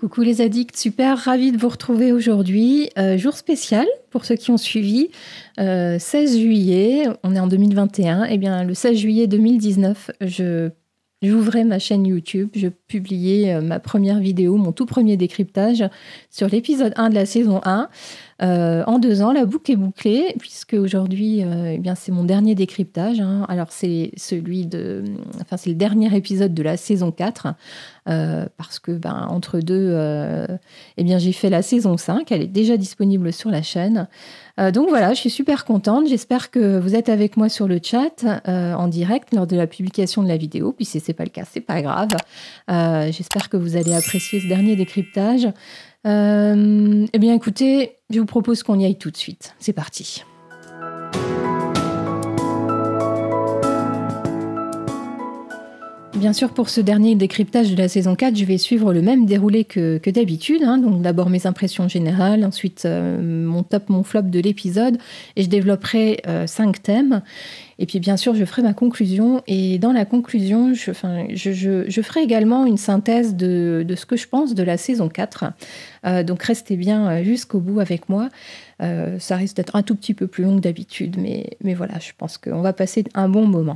Coucou les addicts, super ravi de vous retrouver aujourd'hui. Jour spécial pour ceux qui ont suivi. 16 juillet, on est en 2021. Eh bien, le 16 juillet 2019, j'ouvrais ma chaîne YouTube. Je publiais ma première vidéo, mon tout premier décryptage sur l'épisode 1 de la saison 1. En 2 ans, la boucle est bouclée, puisque aujourd'hui, eh bien, c'est mon dernier décryptage. Alors, c'est c'est le dernier épisode de la saison 4. Parce que entre deux, eh bien, j'ai fait la saison 5, elle est déjà disponible sur la chaîne. Donc voilà, je suis super contente. J'espère que vous êtes avec moi sur le chat en direct lors de la publication de la vidéo. Puis si ce n'est pas le cas, c'est pas grave. J'espère que vous allez apprécier ce dernier décryptage. Eh bien écoutez, je vous propose qu'on y aille tout de suite. C'est parti. Bien sûr, pour ce dernier décryptage de la saison 4, je vais suivre le même déroulé que d'habitude. Donc d'abord mes impressions générales, ensuite mon top, mon flop de l'épisode, et je développerai 5 thèmes. Et puis bien sûr, je ferai ma conclusion. Et dans la conclusion, je ferai également une synthèse de ce que je pense de la saison 4. Donc restez bien jusqu'au bout avec moi. Ça risque d'être un tout petit peu plus long que d'habitude, mais voilà, je pense qu'on va passer un bon moment.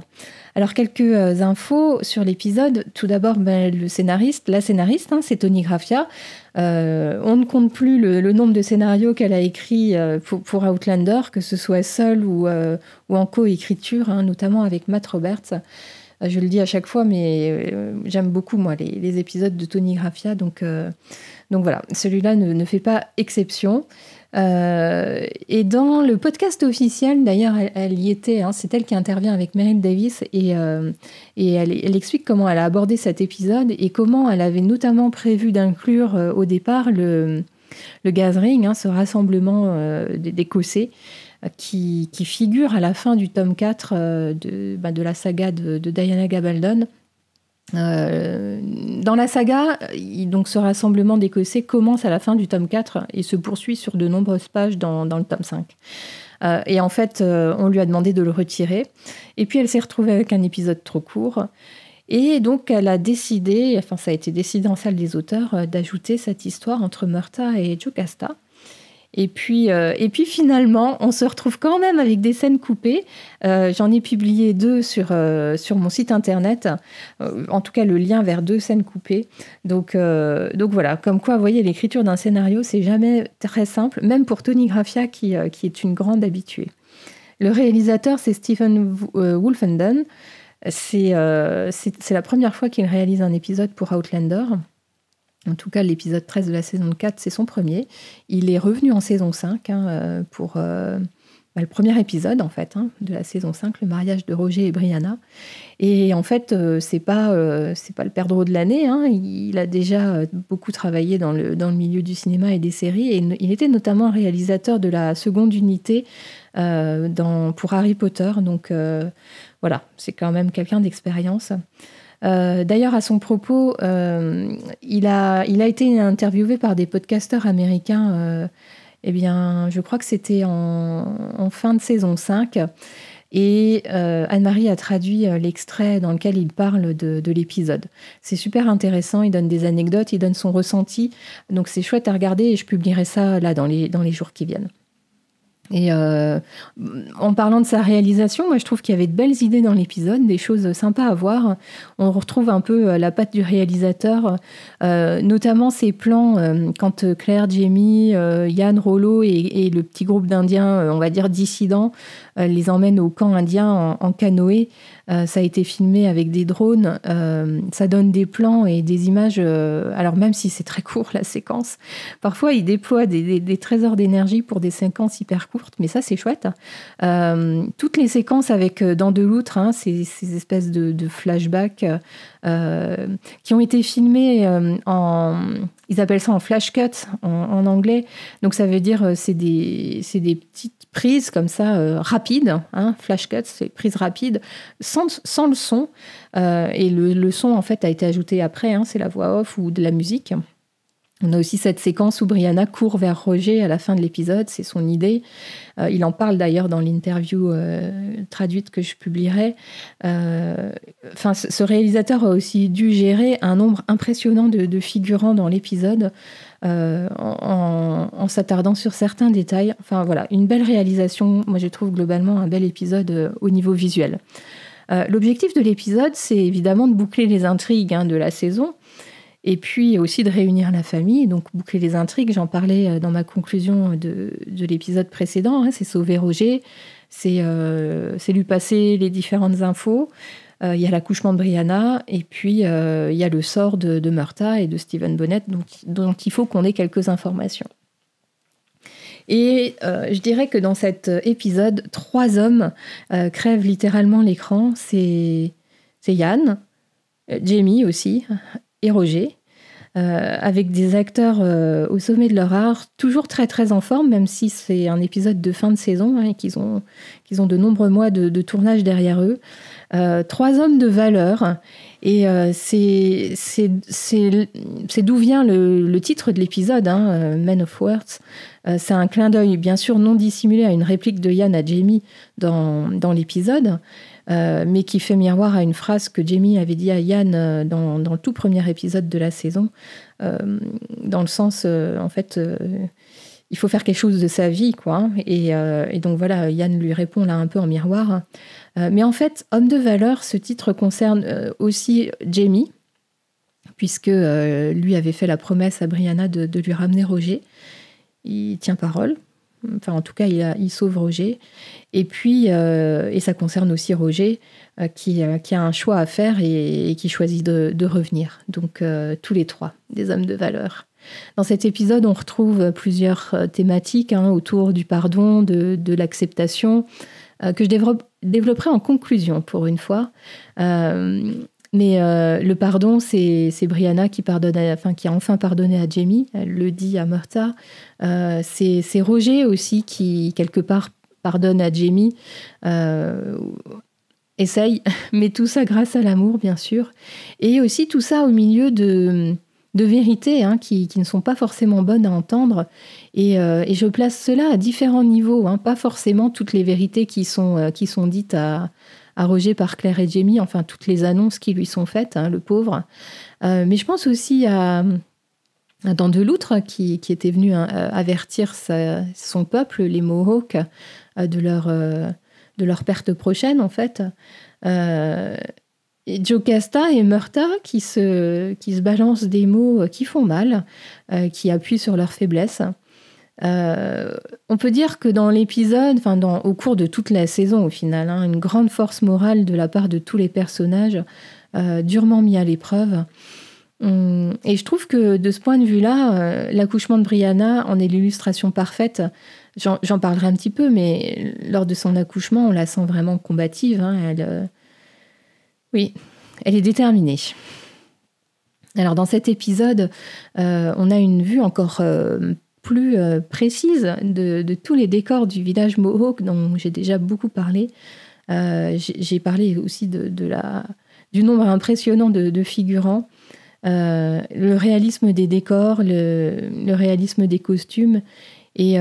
Alors, quelques infos sur l'épisode. Tout d'abord, la scénariste, c'est Tony Graphia. On ne compte plus le nombre de scénarios qu'elle a écrits pour Outlander, que ce soit seule ou en co-écriture, notamment avec Matt Roberts. Je le dis à chaque fois, mais j'aime beaucoup, moi, les épisodes de Tony Graphia. Donc voilà, celui-là ne fait pas exception. Et dans le podcast officiel, d'ailleurs, elle y était, c'est elle qui intervient avec Meryl Davis, et elle explique comment elle a abordé cet épisode et comment elle avait notamment prévu d'inclure au départ le gathering, ce rassemblement d'Écossais, qui figure à la fin du tome 4 de la saga de Diana Gabaldon. Dans la saga, donc ce rassemblement d'Écossais commence à la fin du tome 4 et se poursuit sur de nombreuses pages dans le tome 5. Et en fait, on lui a demandé de le retirer. Et puis, elle s'est retrouvée avec un épisode trop court. Et donc, elle a décidé, ça a été décidé en salle des auteurs, d'ajouter cette histoire entre Murtagh et Jocasta. Et puis finalement, on se retrouve quand même avec des scènes coupées. J'en ai publié 2 sur mon site internet. En tout cas, le lien vers 2 scènes coupées. Donc voilà, comme quoi, vous voyez, l'écriture d'un scénario, c'est jamais très simple, même pour Tony Graphia, qui est une grande habituée. Le réalisateur, c'est Stephen Wolfenden. C'est la première fois qu'il réalise un épisode pour Outlander. En tout cas, l'épisode 13 de la saison 4, c'est son premier. Il est revenu en saison 5 pour le premier épisode, en fait, de la saison 5, le mariage de Roger et Brianna. Et en fait, c'est pas le perdreau de l'année. Il a déjà beaucoup travaillé dans le milieu du cinéma et des séries. Et il était notamment réalisateur de la seconde unité pour Harry Potter. Donc voilà, c'est quand même quelqu'un d'expérience. D'ailleurs, à son propos, il a été interviewé par des podcasteurs américains, je crois que c'était en fin de saison 5, et Anne-Marie a traduit l'extrait dans lequel il parle de l'épisode. C'est super intéressant, il donne des anecdotes, il donne son ressenti, donc c'est chouette à regarder et je publierai ça là dans les jours qui viennent. Et en parlant de sa réalisation, moi je trouve qu'il y avait de belles idées dans l'épisode, des choses sympas à voir. On retrouve un peu la patte du réalisateur, notamment ses plans quand Claire, Jamie, Yann, Rollo et le petit groupe d'Indiens, on va dire dissidents, les emmènent au camp indien en canoë. Ça a été filmé avec des drones. Ça donne des plans et des images. Alors même si c'est très court la séquence, parfois ils déploient des trésors d'énergie pour des séquences hyper courtes, mais ça c'est chouette. Toutes les séquences avec Dans de l'outre, ces espèces de flashbacks qui ont été filmés ils appellent ça en flash cut en anglais. Donc ça veut dire c'est des petites prises comme ça rapides, flash cut, c'est prises rapides sans le son. Et le son en fait a été ajouté après, c'est la voix off ou de la musique. On a aussi cette séquence où Brianna court vers Roger à la fin de l'épisode, c'est son idée. Il en parle d'ailleurs dans l'interview traduite que je publierai. Ce réalisateur a aussi dû gérer un nombre impressionnant de figurants dans l'épisode en s'attardant sur certains détails. Enfin voilà, une belle réalisation. Moi, je trouve globalement un bel épisode au niveau visuel. L'objectif de l'épisode, c'est évidemment de boucler les intrigues de la saison. Et puis aussi de réunir la famille, donc boucler les intrigues. J'en parlais dans ma conclusion de l'épisode précédent. C'est sauver Roger, c'est lui passer les différentes infos. Il y a l'accouchement de Brianna, et puis il y a le sort de Murtagh et de Stephen Bonnet, dont il faut qu'on ait quelques informations. Et je dirais que dans cet épisode, 3 hommes crèvent littéralement l'écran. C'est Ian, Jamie aussi, et Roger, avec des acteurs au sommet de leur art, toujours très très en forme, même si c'est un épisode de fin de saison et qu'ils ont de nombreux mois de tournage derrière eux. 3 hommes de valeur, et c'est d'où vient le titre de l'épisode, Men of Words. C'est un clin d'œil bien sûr non dissimulé à une réplique de Ian à Jamie dans l'épisode, mais qui fait miroir à une phrase que Jamie avait dit à Ian dans le tout premier épisode de la saison, dans le sens, il faut faire quelque chose de sa vie, quoi. Et donc voilà, Ian lui répond là un peu en miroir. Mais en fait, homme de valeur, ce titre concerne aussi Jamie, puisque lui avait fait la promesse à Brianna de lui ramener Roger. Il tient parole. Enfin, en tout cas, il sauve Roger. Et puis, et ça concerne aussi Roger, qui a un choix à faire et qui choisit de revenir. Donc, tous les 3, des hommes de valeur. Dans cet épisode, on retrouve plusieurs thématiques autour du pardon, de l'acceptation, que je développerai en conclusion pour une fois. Mais le pardon, c'est Brianna qui a enfin pardonné à Jamie. Elle le dit à Murtagh. C'est Roger aussi qui, quelque part, pardonne à Jamie. Essaye, mais tout ça grâce à l'amour, bien sûr. Et aussi tout ça au milieu de vérités qui ne sont pas forcément bonnes à entendre. Et je place cela à différents niveaux. Pas forcément toutes les vérités qui sont dites à Roger par Claire et Jamie, enfin toutes les annonces qui lui sont faites, le pauvre. Mais je pense aussi à Dandeloutre qui était venu avertir son peuple, les Mohawks, de leur perte prochaine, en fait. Et Jocasta et Murtagh qui se balancent des mots qui font mal, qui appuient sur leur faiblesse. On peut dire que dans l'épisode, au cours de toute la saison au final, une grande force morale de la part de tous les personnages, durement mis à l'épreuve. Et je trouve que de ce point de vue-là, l'accouchement de Brianna en est l'illustration parfaite. J'en parlerai un petit peu, mais lors de son accouchement, on la sent vraiment combative. Oui, elle est déterminée. Alors dans cet épisode, on a une vue encore plus précise de tous les décors du village Mohawk dont j'ai déjà beaucoup parlé. J'ai parlé aussi du nombre impressionnant de figurants, le réalisme des décors, le réalisme des costumes. Et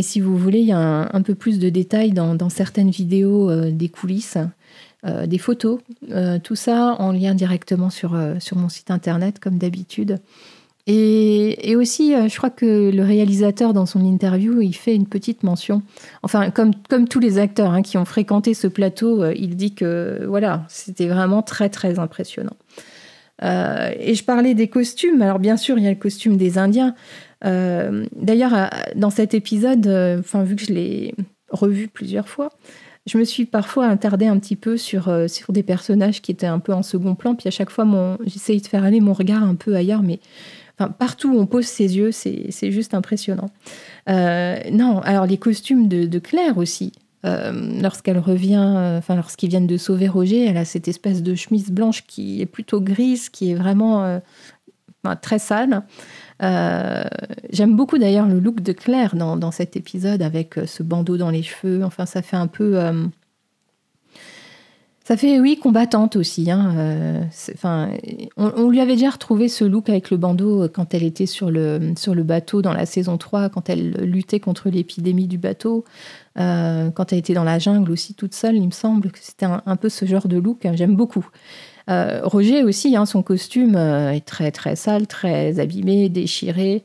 si vous voulez, il y a un peu plus de détails dans certaines vidéos des coulisses, des photos, tout ça en lien directement sur mon site internet, comme d'habitude. Et aussi, je crois que le réalisateur, dans son interview, il fait une petite mention. Enfin, comme tous les acteurs qui ont fréquenté ce plateau, il dit que voilà, c'était vraiment très, très impressionnant. Et je parlais des costumes. Alors, bien sûr, il y a le costume des Indiens. D'ailleurs, dans cet épisode, vu que je l'ai revu plusieurs fois, je me suis parfois attardée un petit peu sur des personnages qui étaient un peu en second plan. Puis à chaque fois, j'essaye de faire aller mon regard un peu ailleurs, mais partout où on pose ses yeux, c'est juste impressionnant. Non, alors les costumes de Claire aussi. Lorsqu'elle revient, lorsqu'ils viennent de sauver Roger, elle a cette espèce de chemise blanche qui est plutôt grise, qui est vraiment très sale. J'aime beaucoup d'ailleurs le look de Claire dans cet épisode avec ce bandeau dans les cheveux. Enfin, ça fait un peu... Ça fait, oui, combattante aussi. On lui avait déjà retrouvé ce look avec le bandeau quand elle était sur le bateau dans la saison 3, quand elle luttait contre l'épidémie du bateau, quand elle était dans la jungle aussi toute seule, il me semble que c'était un peu ce genre de look. J'aime beaucoup. Roger aussi, son costume est très très sale, très abîmé, déchiré.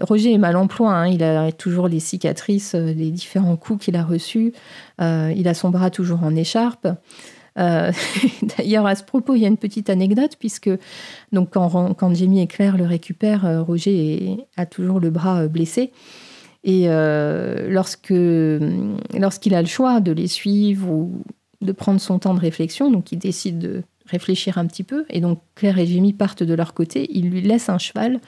Roger est mal en point, il a toujours les cicatrices des différents coups qu'il a reçus. Il a son bras toujours en écharpe. D'ailleurs, à ce propos, il y a une petite anecdote, puisque donc, quand Jamie et Claire le récupèrent, Roger a toujours le bras blessé. Et lorsqu'il a le choix de les suivre ou de prendre son temps de réflexion, donc il décide de réfléchir un petit peu, et donc Claire et Jamie partent de leur côté, il lui laisse un cheval,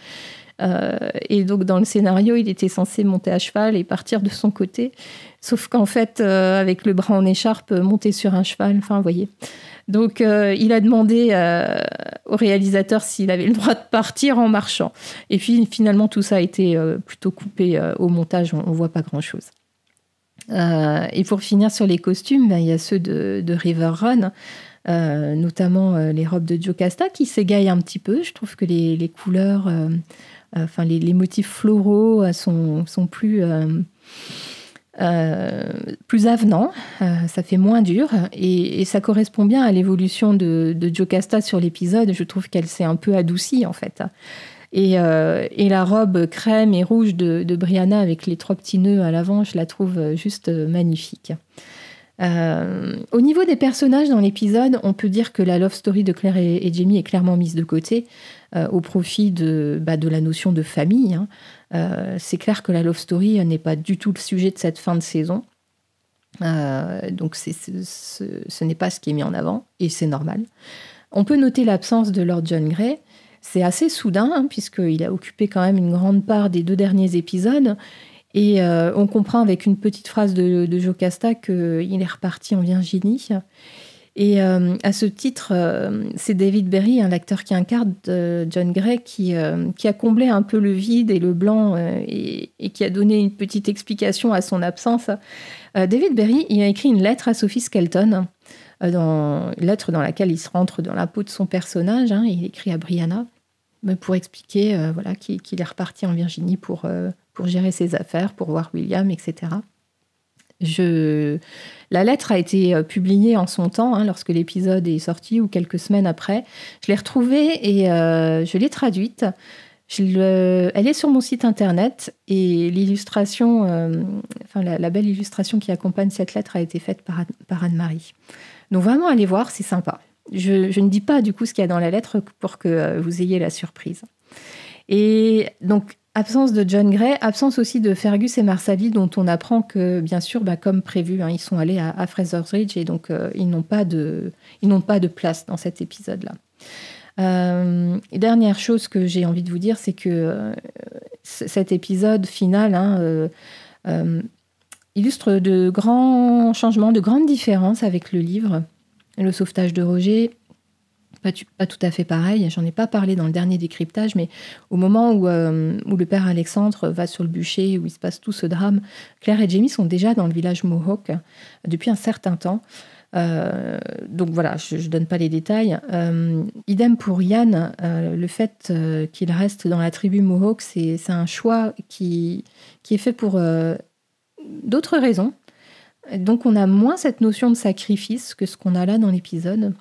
et donc dans le scénario, il était censé monter à cheval et partir de son côté, sauf qu'en fait, avec le bras en écharpe, monter sur un cheval, vous voyez. Donc il a demandé au réalisateur s'il avait le droit de partir en marchant. Et puis finalement, tout ça a été plutôt coupé au montage, on ne voit pas grand-chose. Et pour finir sur les costumes, il y a ceux de River Run, notamment les robes de Jocasta qui s'égaillent un petit peu. Je trouve que les couleurs, les motifs floraux sont plus avenants, ça fait moins dur et ça correspond bien à l'évolution de Jocasta sur l'épisode. Je trouve qu'elle s'est un peu adoucie en fait. Et la robe crème et rouge de Brianna avec les 3 petits nœuds à l'avant, je la trouve juste magnifique. Au niveau des personnages dans l'épisode, on peut dire que la love story de Claire et Jamie est clairement mise de côté au profit de la notion de famille. C'est clair que la love story n'est pas du tout le sujet de cette fin de saison. Donc ce n'est pas ce qui est mis en avant et c'est normal. On peut noter l'absence de Lord John Grey. C'est assez soudain, puisqu'il a occupé quand même une grande part des 2 derniers épisodes. Et on comprend avec une petite phrase de Jocasta qu'il est reparti en Virginie. Et à ce titre, c'est David Berry, l'acteur qui incarne John Grey, qui a comblé un peu le vide et le blanc et qui a donné une petite explication à son absence. David Berry, il a écrit une lettre à Sophie Skelton, une lettre dans laquelle il se rentre dans la peau de son personnage. Il écrit à Brianna pour expliquer qu'il est reparti en Virginie pour gérer ses affaires, pour voir William, etc. La lettre a été publiée en son temps, lorsque l'épisode est sorti, ou quelques semaines après. Je l'ai retrouvée et je l'ai traduite. Elle est sur mon site internet et l'illustration, la belle illustration qui accompagne cette lettre a été faite par Anne-Marie. Donc vraiment, allez voir, c'est sympa. Je ne dis pas du coup ce qu'il y a dans la lettre pour que vous ayez la surprise. Et donc, absence de John Grey, absence aussi de Fergus et Marsali, dont on apprend que, bien sûr, comme prévu, ils sont allés à Fraser's Ridge et donc ils n'ont pas de place dans cet épisode-là. Et dernière chose que j'ai envie de vous dire, c'est que cet épisode final illustre de grands changements, de grandes différences avec le livre. Le sauvetage de Roger, pas tout à fait pareil. J'en ai pas parlé dans le dernier décryptage, mais au moment où le père Alexandre va sur le bûcher, où il se passe tout ce drame, Claire et Jamie sont déjà dans le village Mohawk depuis un certain temps. Donc voilà, je donne pas les détails. Idem pour Ian, le fait qu'il reste dans la tribu Mohawk, c'est un choix qui est fait pour d'autres raisons. Donc on a moins cette notion de sacrifice que ce qu'on a là dans l'épisode.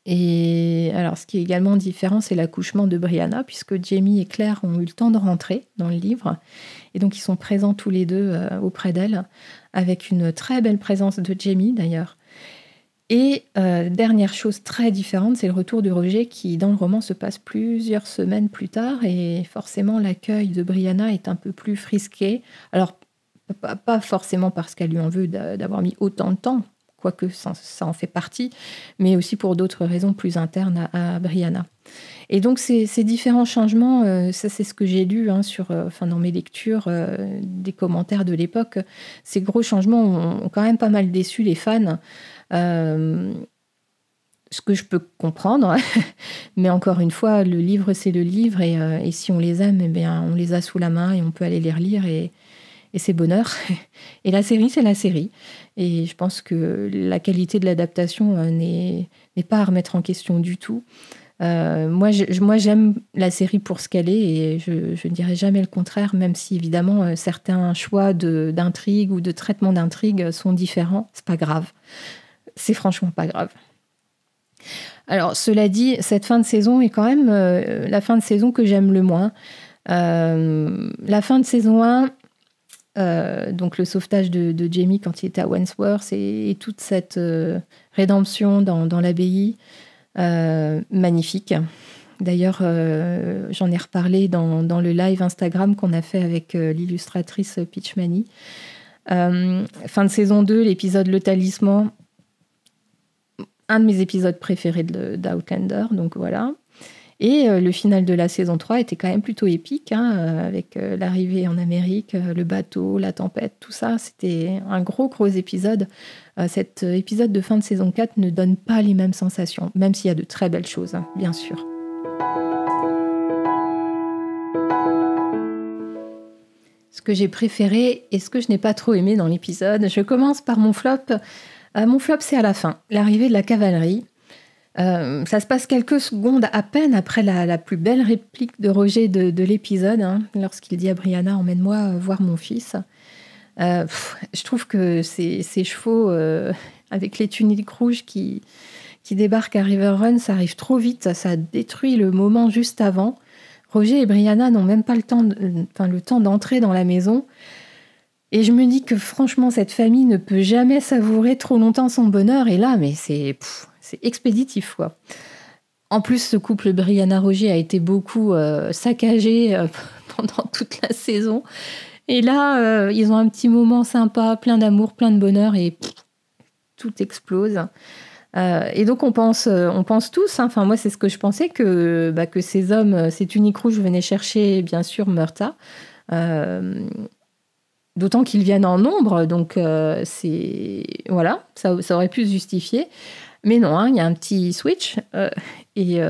Et alors ce qui est également différent, c'est l'accouchement de Brianna, puisque Jamie et Claire ont eu le temps de rentrer dans le livre. Et donc ils sont présents tous les deux auprès d'elle, avec une très belle présence de Jamie d'ailleurs. Et dernière chose très différente, c'est le retour de Roger qui, dans le roman, se passe plusieurs semaines plus tard. Et forcément, l'accueil de Brianna est un peu plus frisqué. Alors, pas forcément parce qu'elle lui en veut d'avoir mis autant de temps, quoique ça en fait partie, mais aussi pour d'autres raisons plus internes à Brianna. Et donc, ces différents changements, ça c'est ce que j'ai lu dans mes lectures, des commentaires de l'époque. Ces gros changements ont quand même pas mal déçu les fans. Ce que je peux comprendre, mais encore une fois, le livre, c'est le livre, et si on les aime, on les a sous la main et on peut aller les relire, et et c'est bonheur. Et la série, c'est la série. Et je pense que la qualité de l'adaptation n'est pas à remettre en question du tout. Moi, j'aime la série pour ce qu'elle est et je ne dirais jamais le contraire, même si évidemment certains choix d'intrigue ou de traitement d'intrigue sont différents. C'est pas grave. C'est franchement pas grave. Alors, cela dit, cette fin de saison est quand même la fin de saison que j'aime le moins. La fin de saison 1, donc le sauvetage de Jamie quand il était à Wandsworth et toute cette rédemption dans l'abbaye, magnifique. D'ailleurs, j'en ai reparlé dans le live Instagram qu'on a fait avec l'illustratrice Peach Mani. Fin de saison 2, l'épisode Le Talisman, un de mes épisodes préférés d'Outlander, donc voilà. Et le final de la saison 3 était quand même plutôt épique, avec l'arrivée en Amérique, le bateau, la tempête, tout ça. C'était un gros épisode. Cet épisode de fin de saison 4 ne donne pas les mêmes sensations, même s'il y a de très belles choses, bien sûr. Ce que j'ai préféré et ce que je n'ai pas trop aimé dans l'épisode, je commence par mon flop. Mon flop, c'est à la fin, l'arrivée de la cavalerie. Ça se passe quelques secondes à peine après la plus belle réplique de Roger de l'épisode, lorsqu'il dit à Brianna « Emmène-moi voir mon fils ». Je trouve que ces chevaux avec les tuniques rouges qui débarquent à Riverrun, ça arrive trop vite, ça détruit le moment juste avant. Roger et Brianna n'ont même pas le temps d'entrer dans la maison. Et je me dis que franchement, cette famille ne peut jamais savourer trop longtemps son bonheur. Et là, mais c'est expéditif, quoi. En plus, ce couple Brianna-Roger a été beaucoup saccagé pendant toute la saison. Et là, ils ont un petit moment sympa, plein d'amour, plein de bonheur, et tout explose. Et donc, on pense tous, enfin moi, c'est ce que je pensais, que ces hommes, ces tuniques rouges venaient chercher, bien sûr, Murta. D'autant qu'ils viennent en nombre, donc voilà, ça aurait pu se justifier. Mais non, il y a un petit switch et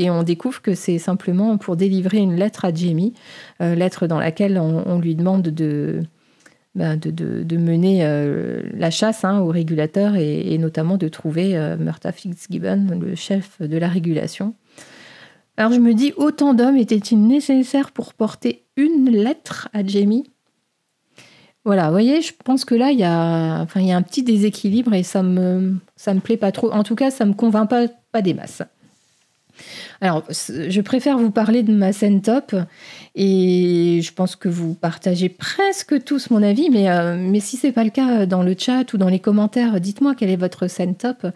on découvre que c'est simplement pour délivrer une lettre à Jamie, lettre dans laquelle on lui demande de mener la chasse au régulateur et notamment de trouver Murta Fitzgibbon, le chef de la régulation. Alors je me dis, autant d'hommes étaient-ils nécessaires pour porter une lettre à Jamie ? Voilà, vous voyez, je pense que là, il y a un petit déséquilibre et ça me plaît pas trop. En tout cas, ça me convainc pas des masses. Alors, je préfère vous parler de ma scène top et je pense que vous partagez presque tous mon avis, mais si c'est pas le cas dans le chat ou dans les commentaires, dites-moi quelle est votre scène top.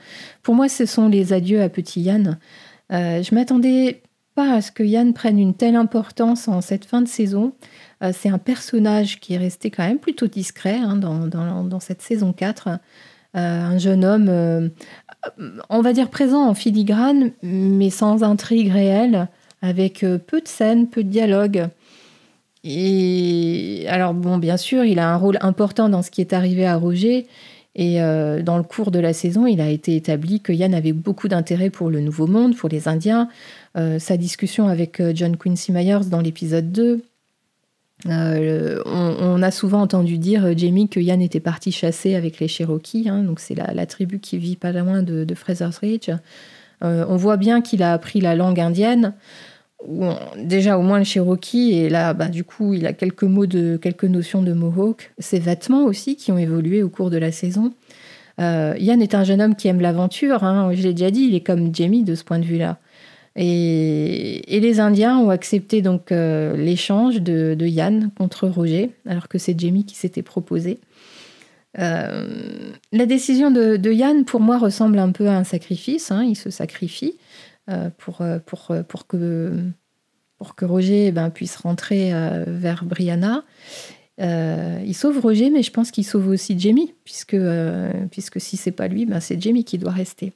Pour moi, ce sont les adieux à petit Yann. Je m'attendais pas à ce que Yann prenne une telle importance en cette fin de saison. C'est un personnage qui est resté quand même plutôt discret dans cette saison 4. Un jeune homme, on va dire présent en filigrane, mais sans intrigue réelle, avec peu de scènes, peu de dialogues. Et alors, bon, bien sûr, il a un rôle important dans ce qui est arrivé à Roger. Et dans le cours de la saison, il a été établi que Yann avait beaucoup d'intérêt pour le Nouveau Monde, pour les Indiens. Sa discussion avec John Quincy Myers dans l'épisode 2. On a souvent entendu dire, Jamie, que Yann était parti chasser avec les Cherokees, donc c'est la tribu qui vit pas loin de Fraser's Ridge. On voit bien qu'il a appris la langue indienne, déjà au moins le Cherokee, et là, du coup, il a quelques notions de Mohawk. Ses vêtements aussi qui ont évolué au cours de la saison. Yann est un jeune homme qui aime l'aventure, je l'ai déjà dit, il est comme Jamie de ce point de vue-là. Et les Indiens ont accepté donc l'échange de Yann contre Roger, alors que c'est Jamie qui s'était proposé. La décision de Yann, pour moi, ressemble un peu à un sacrifice. Il se sacrifie pour que Roger puisse rentrer vers Brianna. Il sauve Roger, mais je pense qu'il sauve aussi Jamie, puisque si c'est pas lui, c'est Jamie qui doit rester.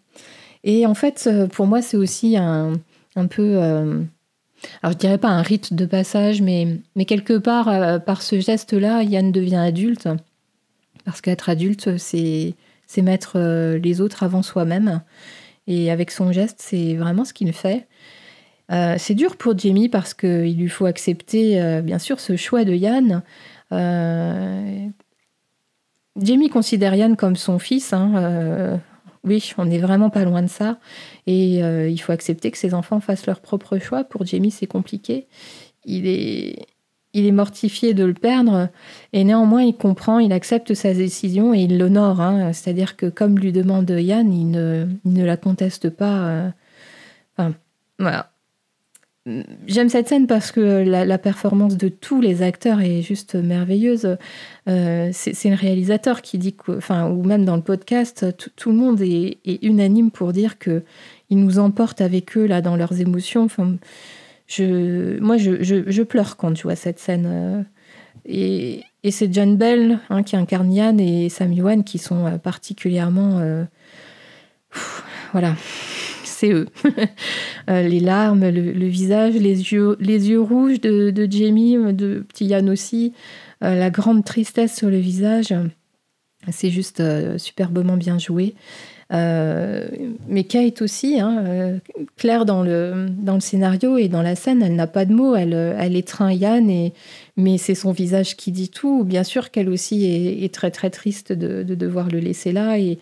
Et en fait, pour moi, c'est aussi un peu... alors, je dirais pas un rite de passage, mais quelque part, par ce geste-là, Yann devient adulte. Parce qu'être adulte, c'est mettre les autres avant soi-même. Et avec son geste, c'est vraiment ce qu'il fait. C'est dur pour Jamie parce qu'il lui faut accepter, bien sûr, ce choix de Yann. Jamie considère Yann comme son fils. Oui, on n'est vraiment pas loin de ça. Et il faut accepter que ses enfants fassent leur propre choix. Pour Jamie, c'est compliqué. Il est mortifié de le perdre. Et néanmoins, il comprend, il accepte sa décision et il l'honore. C'est-à-dire que comme lui demande Yann, il ne la conteste pas. Voilà. J'aime cette scène parce que la performance de tous les acteurs est juste merveilleuse. C'est le réalisateur qui dit ou même dans le podcast, tout le monde est unanime pour dire que ils nous emportent avec eux là dans leurs émotions. Je pleure quand je vois cette scène. Et c'est John Bell qui incarne Yann et Sam Yuan qui sont particulièrement voilà. C'est eux. Les larmes, le visage, les yeux rouges de Jamie, de petit Yann aussi, la grande tristesse sur le visage. C'est juste superbement bien joué. Mais Kate aussi, Claire dans le scénario et dans la scène, elle n'a pas de mots, elle étreint Yann, mais c'est son visage qui dit tout. Bien sûr qu'elle aussi est très très triste de devoir le laisser là et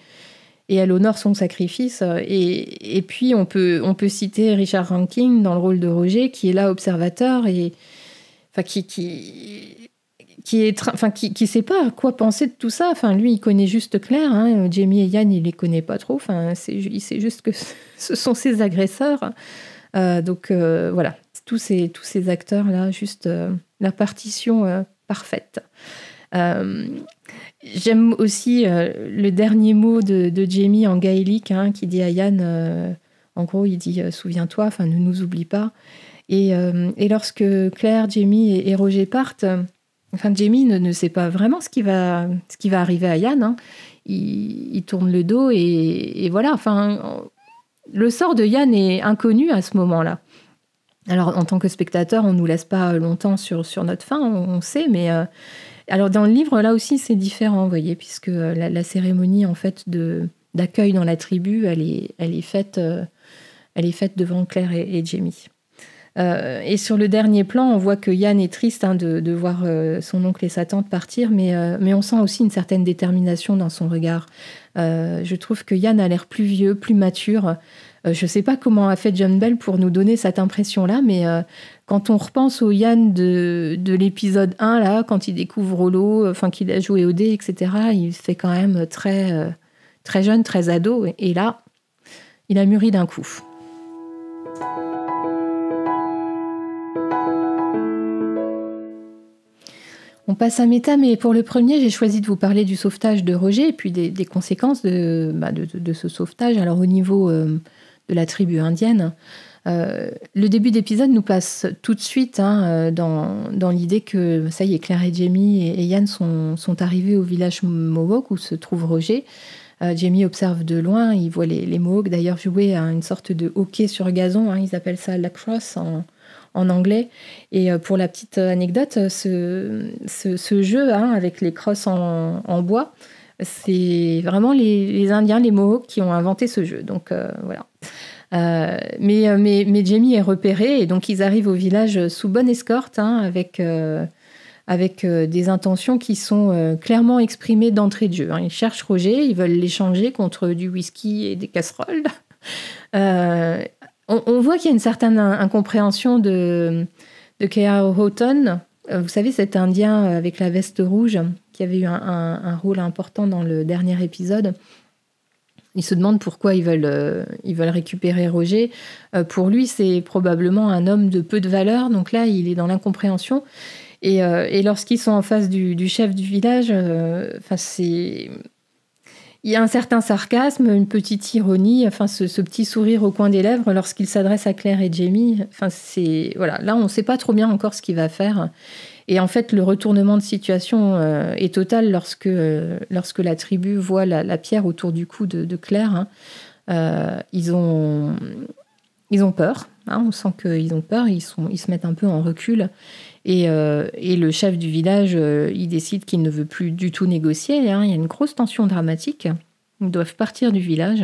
elle honore son sacrifice. Et puis, on peut citer Richard Rankin dans le rôle de Roger, qui est là observateur et qui sait pas quoi penser de tout ça. Lui, il connaît juste Claire. Jamie et Yann, il les connaît pas trop. Il sait juste que ce sont ses agresseurs. Donc, voilà. Tous ces acteurs-là, juste la partition parfaite. J'aime aussi le dernier mot de Jamie en gaélique qui dit à Yann, en gros, il dit « Souviens-toi, ne nous oublie pas ». Et lorsque Claire, Jamie et Roger partent, Jamie ne sait pas vraiment ce qui va arriver à Yann. Il tourne le dos et voilà. Le sort de Yann est inconnu à ce moment-là. Alors, en tant que spectateur, on ne nous laisse pas longtemps sur notre faim, on sait, mais... Alors, dans le livre, là aussi, c'est différent, vous voyez, puisque la cérémonie, en fait, d'accueil dans la tribu, elle est faite devant Claire et Jamie. Et sur le dernier plan, on voit que Yann est triste de voir son oncle et sa tante partir, mais on sent aussi une certaine détermination dans son regard. Je trouve que Yann a l'air plus vieux, plus mature. Je ne sais pas comment a fait John Bell pour nous donner cette impression-là, mais quand on repense au Yann de l'épisode 1, là, quand il découvre Rollo, qu'il a joué au dé, etc., il fait quand même très, très jeune, très ado. Et là, il a mûri d'un coup. On passe à méta, mais pour le premier, j'ai choisi de vous parler du sauvetage de Roger et puis des conséquences de ce sauvetage. Alors, au niveau de la tribu indienne, le début d'épisode nous place tout de suite dans l'idée que, ça y est, Claire et Jamie et Yann sont arrivés au village Mohawk où se trouve Roger. Jamie observe de loin, il voit les Mohawks d'ailleurs jouer à une sorte de hockey sur gazon, ils appellent ça lacrosse en anglais. Et pour la petite anecdote, ce jeu avec les crosses en bois, c'est vraiment les Indiens, les Mohawks, qui ont inventé ce jeu. Donc voilà. Mais Jamie est repéré et donc ils arrivent au village sous bonne escorte avec des intentions qui sont clairement exprimées d'entrée de jeu. Ils cherchent Roger, ils veulent l'échanger contre du whisky et des casseroles. On voit qu'il y a une certaine incompréhension de K.R. Houghton. Vous savez, cet Indien avec la veste rouge qui avait eu un rôle important dans le dernier épisode. Il se demande pourquoi ils veulent récupérer Roger. Pour lui, c'est probablement un homme de peu de valeur. Donc là, il est dans l'incompréhension. Et lorsqu'ils sont en face du chef du village, il y a un certain sarcasme, une petite ironie, ce petit sourire au coin des lèvres lorsqu'il s'adresse à Claire et Jamie. Voilà. Là, on ne sait pas trop bien encore ce qu'il va faire. Et en fait, le retournement de situation est total lorsque la tribu voit la pierre autour du cou de Claire. Ils ont peur. On sent qu'ils ont peur. Ils se mettent un peu en recul. Et le chef du village, il décide qu'il ne veut plus du tout négocier. Il y a une grosse tension dramatique. Ils doivent partir du village.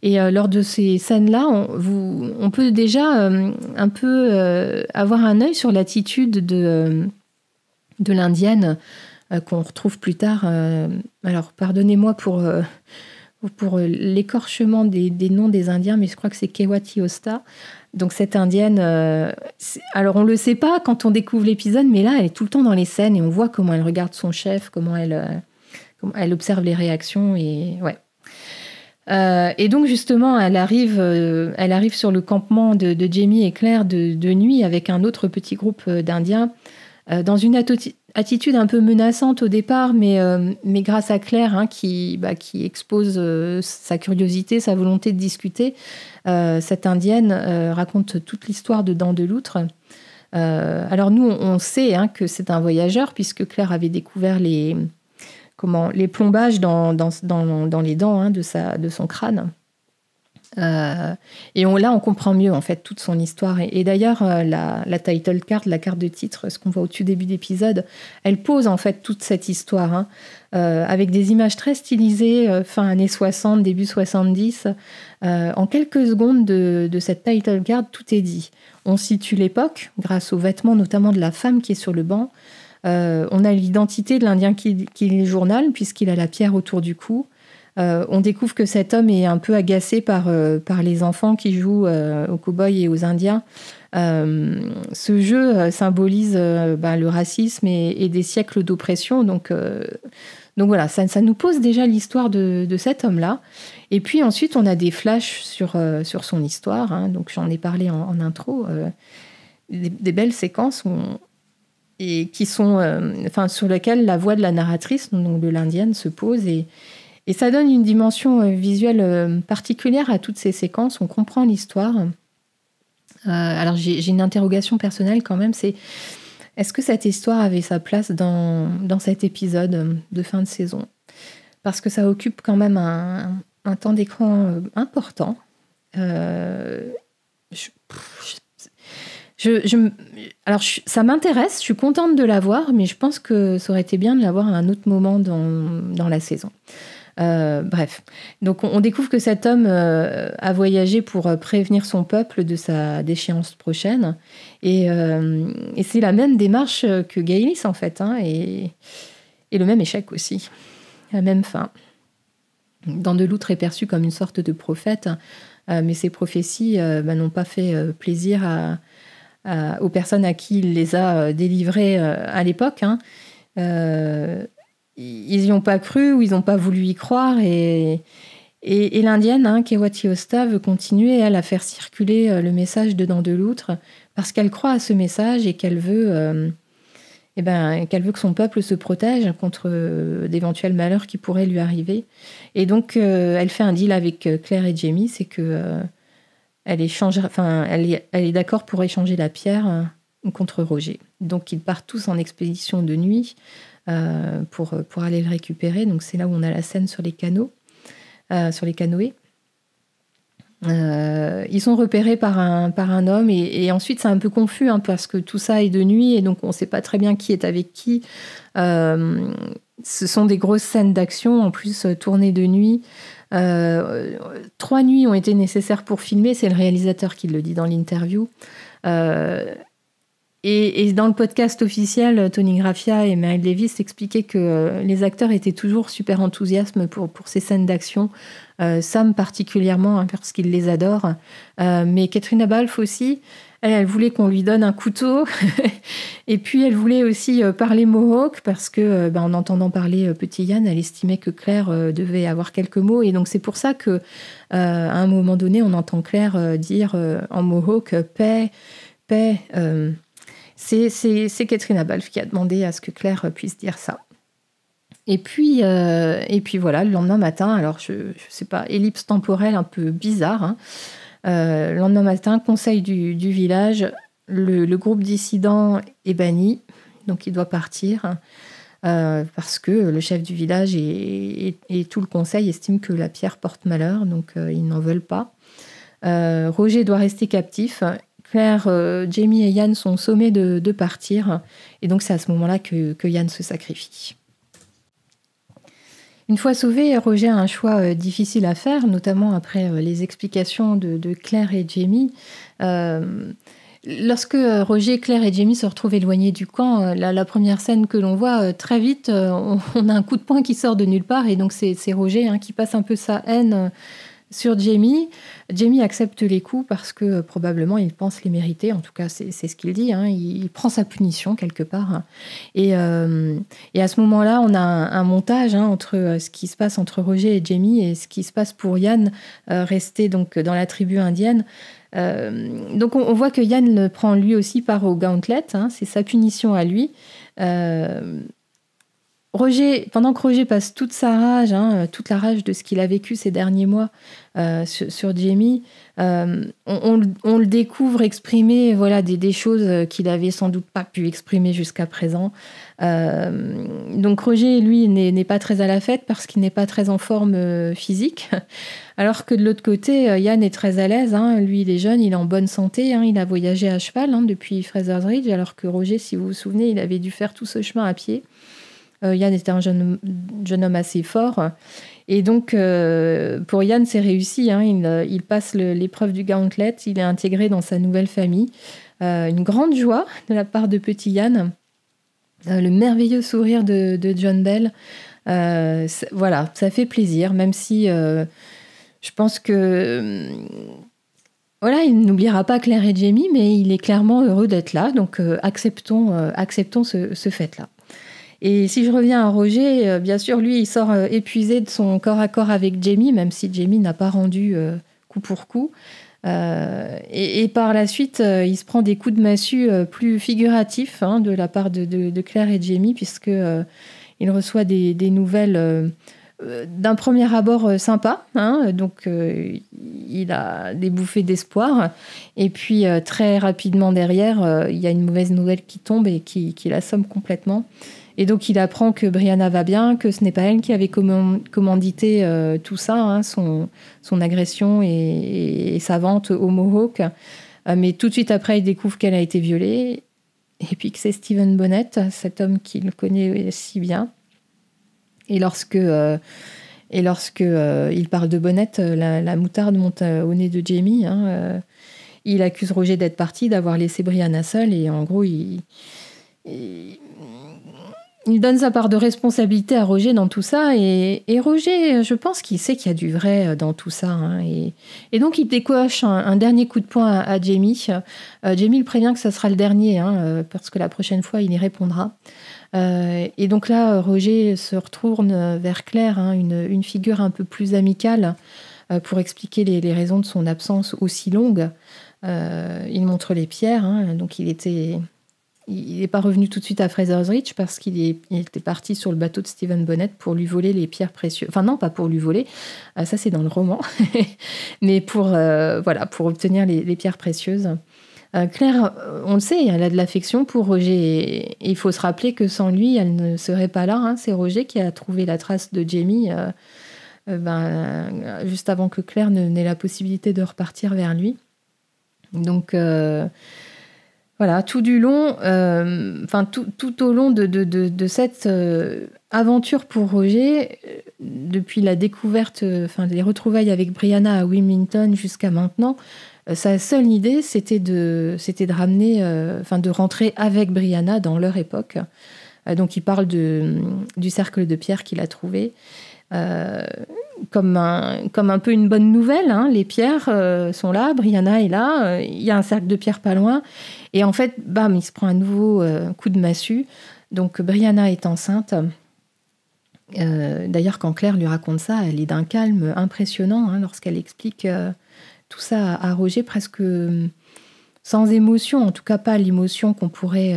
Et lors de ces scènes-là, on peut déjà un peu avoir un œil sur l'attitude de de l'indienne qu'on retrouve plus tard. Alors, pardonnez-moi pour l'écorchement des noms des Indiens, mais je crois que c'est Kewatiosta. Donc cette Indienne, alors on le sait pas quand on découvre l'épisode, mais là elle est tout le temps dans les scènes et on voit comment elle regarde son chef, comment elle observe les réactions et ouais. Et donc justement elle arrive sur le campement de Jamie et Claire de nuit avec un autre petit groupe d'Indiens dans une attitude un peu menaçante au départ, mais grâce à Claire hein, qui expose sa curiosité, sa volonté de discuter, cette Indienne raconte toute l'histoire de Dent de Loutre. Alors nous, on sait hein, que c'est un voyageur, puisque Claire avait découvert les plombages dans les dents hein, de son crâne. Et là, on comprend mieux en fait toute son histoire. Et d'ailleurs, la title card, la carte de titre, ce qu'on voit au début d'épisode, elle pose en fait toute cette histoire hein, avec des images très stylisées, fin années 60, début 70. En quelques secondes de cette title card, tout est dit. On situe l'époque grâce aux vêtements, notamment de la femme qui est sur le banc. On a l'identité de l'Indien qui lit le journal, puisqu'il a la pierre autour du cou. On découvre que cet homme est un peu agacé par les enfants qui jouent aux cow-boys et aux Indiens. Ce jeu symbolise le racisme et des siècles d'oppression. Donc voilà, ça nous pose déjà l'histoire de cet homme-là. Et puis ensuite, on a des flashs sur son histoire. Hein. Donc j'en ai parlé en intro. Des belles séquences et qui sont, sur lesquelles la voix de la narratrice, donc de l'Indienne, se pose et ça donne une dimension visuelle particulière à toutes ces séquences. On comprend l'histoire. Alors, j'ai une interrogation personnelle quand même. C'est est-ce que cette histoire avait sa place dans cet épisode de fin de saison ? Parce que ça occupe quand même un temps d'écran important. Ça m'intéresse. Je suis contente de la voir, mais je pense que ça aurait été bien de la voir à un autre moment dans la saison. Bref, donc on découvre que cet homme a voyagé pour prévenir son peuple de sa déchéance prochaine et c'est la même démarche que Gaylis en fait hein, et le même échec aussi, la même fin. Dent de Loutre est perçu comme une sorte de prophète, mais ses prophéties n'ont pas fait plaisir aux personnes à qui il les a délivrées à l'époque hein. Ils n'y ont pas cru ou ils n'ont pas voulu y croire et l'Indienne, hein, Kewatiosta, veut continuer elle, à faire circuler le message de Dent de Loutre parce qu'elle croit à ce message et qu'elle veut que son peuple se protège contre d'éventuels malheurs qui pourraient lui arriver. Et donc, elle fait un deal avec Claire et Jamie, c'est que elle est d'accord pour échanger la pierre contre Roger. Donc, ils partent tous en expédition de nuit pour aller le récupérer. Donc c'est là où on a la scène sur les canaux, sur les canoës. Ils sont repérés par un homme et ensuite c'est un peu confus hein, parce que tout ça est de nuit et donc on ne sait pas très bien qui est avec qui. Ce sont des grosses scènes d'action en plus tournées de nuit. 3 nuits ont été nécessaires pour filmer, c'est le réalisateur qui le dit dans l'interview. Et dans le podcast officiel, Tony Graffia et Meryl Davis expliquaient que les acteurs étaient toujours super enthousiastes pour ces scènes d'action. Sam particulièrement, hein, parce qu'il les adore. Mais Katrina Balfe aussi, elle voulait qu'on lui donne un couteau. Et puis, elle voulait aussi parler Mohawk, parce que, en entendant parler Petit Yann, elle estimait que Claire devait avoir quelques mots. Et donc, c'est pour ça qu'à un moment donné, on entend Claire dire en Mohawk « paix, paix ». C'est Katrina Balfe qui a demandé à ce que Claire puisse dire ça. Et puis voilà, le lendemain matin, alors je sais pas, ellipse temporelle un peu bizarre. Hein. Le lendemain matin, conseil du village, le groupe dissident est banni, donc il doit partir parce que le chef du village et tout le conseil estiment que la pierre porte malheur, donc ils n'en veulent pas. Roger doit rester captif. Claire, Jamie et Yann sont sommés de partir. Et donc, c'est à ce moment-là que Yann se sacrifie. Une fois sauvé, Roger a un choix difficile à faire, notamment après les explications de Claire et Jamie. Lorsque Roger, Claire et Jamie se retrouvent éloignés du camp, la première scène que l'on voit, très vite, on a un coup de poing qui sort de nulle part. Et donc, c'est Roger qui passe un peu sa haine sur Jamie. Jamie accepte les coups parce que probablement il pense les mériter. En tout cas, c'est ce qu'il dit. Il prend sa punition quelque part. Et à ce moment-là, on a un montage entre ce qui se passe entre Roger et Jamie et ce qui se passe pour Yann, resté donc dans la tribu indienne. Donc on voit que Yann prend lui aussi part au Gauntlet. C'est sa punition à lui. Pendant que Roger passe toute sa rage, toute la rage de ce qu'il a vécu ces derniers mois sur Jamie, on le découvre exprimer des choses qu'il avait sans doute pas pu exprimer jusqu'à présent. Donc Roger, lui, n'est pas très à la fête parce qu'il n'est pas très en forme physique. Alors que de l'autre côté, Yann est très à l'aise. Lui, il est jeune, il est en bonne santé. Il a voyagé à cheval depuis Fraser's Ridge, alors que Roger, si vous vous souvenez, il avait dû faire tout ce chemin à pied. Yann était un jeune homme assez fort. Et donc, pour Yann, c'est réussi. Il passe l'épreuve du Gauntlet. Il est intégré dans sa nouvelle famille. Une grande joie de la part de petit Yann. Le merveilleux sourire de John Bell. Ça fait plaisir, même si je pense que... il n'oubliera pas Claire et Jamie, mais il est clairement heureux d'être là. Donc, acceptons ce fait-là. Et si je reviens à Roger, bien sûr, lui, il sort épuisé de son corps à corps avec Jamie, même si Jamie n'a pas rendu coup pour coup. Et par la suite, il se prend des coups de massue plus figuratifs de la part de Claire et Jamie, puisque il reçoit des nouvelles d'un premier abord sympa. Donc, il a des bouffées d'espoir. Et puis, très rapidement derrière, il y a une mauvaise nouvelle qui tombe et qui l'assomme complètement. Et donc, il apprend que Brianna va bien, que ce n'est pas elle qui avait commandité tout ça, son agression et sa vente au Mohawk. Mais tout de suite après, il découvre qu'elle a été violée. Et puis que c'est Stephen Bonnet, cet homme qu'il connaît si bien. Et lorsque il parle de Bonnet, la moutarde monte au nez de Jamie. Il accuse Roger d'être parti, d'avoir laissé Brianna seule. Et en gros, il donne sa part de responsabilité à Roger dans tout ça. Et Roger, je pense qu'il sait qu'il y a du vrai dans tout ça. Et donc, il décoche un dernier coup de poing à Jamie. Jamie le prévient que ça sera le dernier, parce que la prochaine fois, il y répondra. Et donc là, Roger se retourne vers Claire, une figure un peu plus amicale, pour expliquer les raisons de son absence aussi longue. Il montre les pierres. Donc, il n'est pas revenu tout de suite à Fraser's Ridge parce qu'il était parti sur le bateau de Stephen Bonnet pour lui voler les pierres précieuses. Enfin non, pas pour lui voler, ça c'est dans le roman, mais pour obtenir les pierres précieuses. Claire, on le sait, elle a de l'affection pour Roger et il faut se rappeler que sans lui, elle ne serait pas là. C'est Roger qui a trouvé la trace de Jamie juste avant que Claire n'ait la possibilité de repartir vers lui. Donc... tout du long, tout au long de cette aventure pour Roger, depuis la découverte, les retrouvailles avec Brianna à Wilmington jusqu'à maintenant, sa seule idée, c'était de ramener, de rentrer avec Brianna dans leur époque. Donc, il parle du cercle de pierre qu'il a trouvé. Comme un peu une bonne nouvelle, les pierres sont là, Brianna est là, il y a un cercle de pierre pas loin, et en fait, bam, il se prend un nouveau coup de massue. Donc Brianna est enceinte. D'ailleurs, quand Claire lui raconte ça, elle est d'un calme impressionnant lorsqu'elle explique tout ça à Roger, presque sans émotion, en tout cas pas l'émotion qu'on pourrait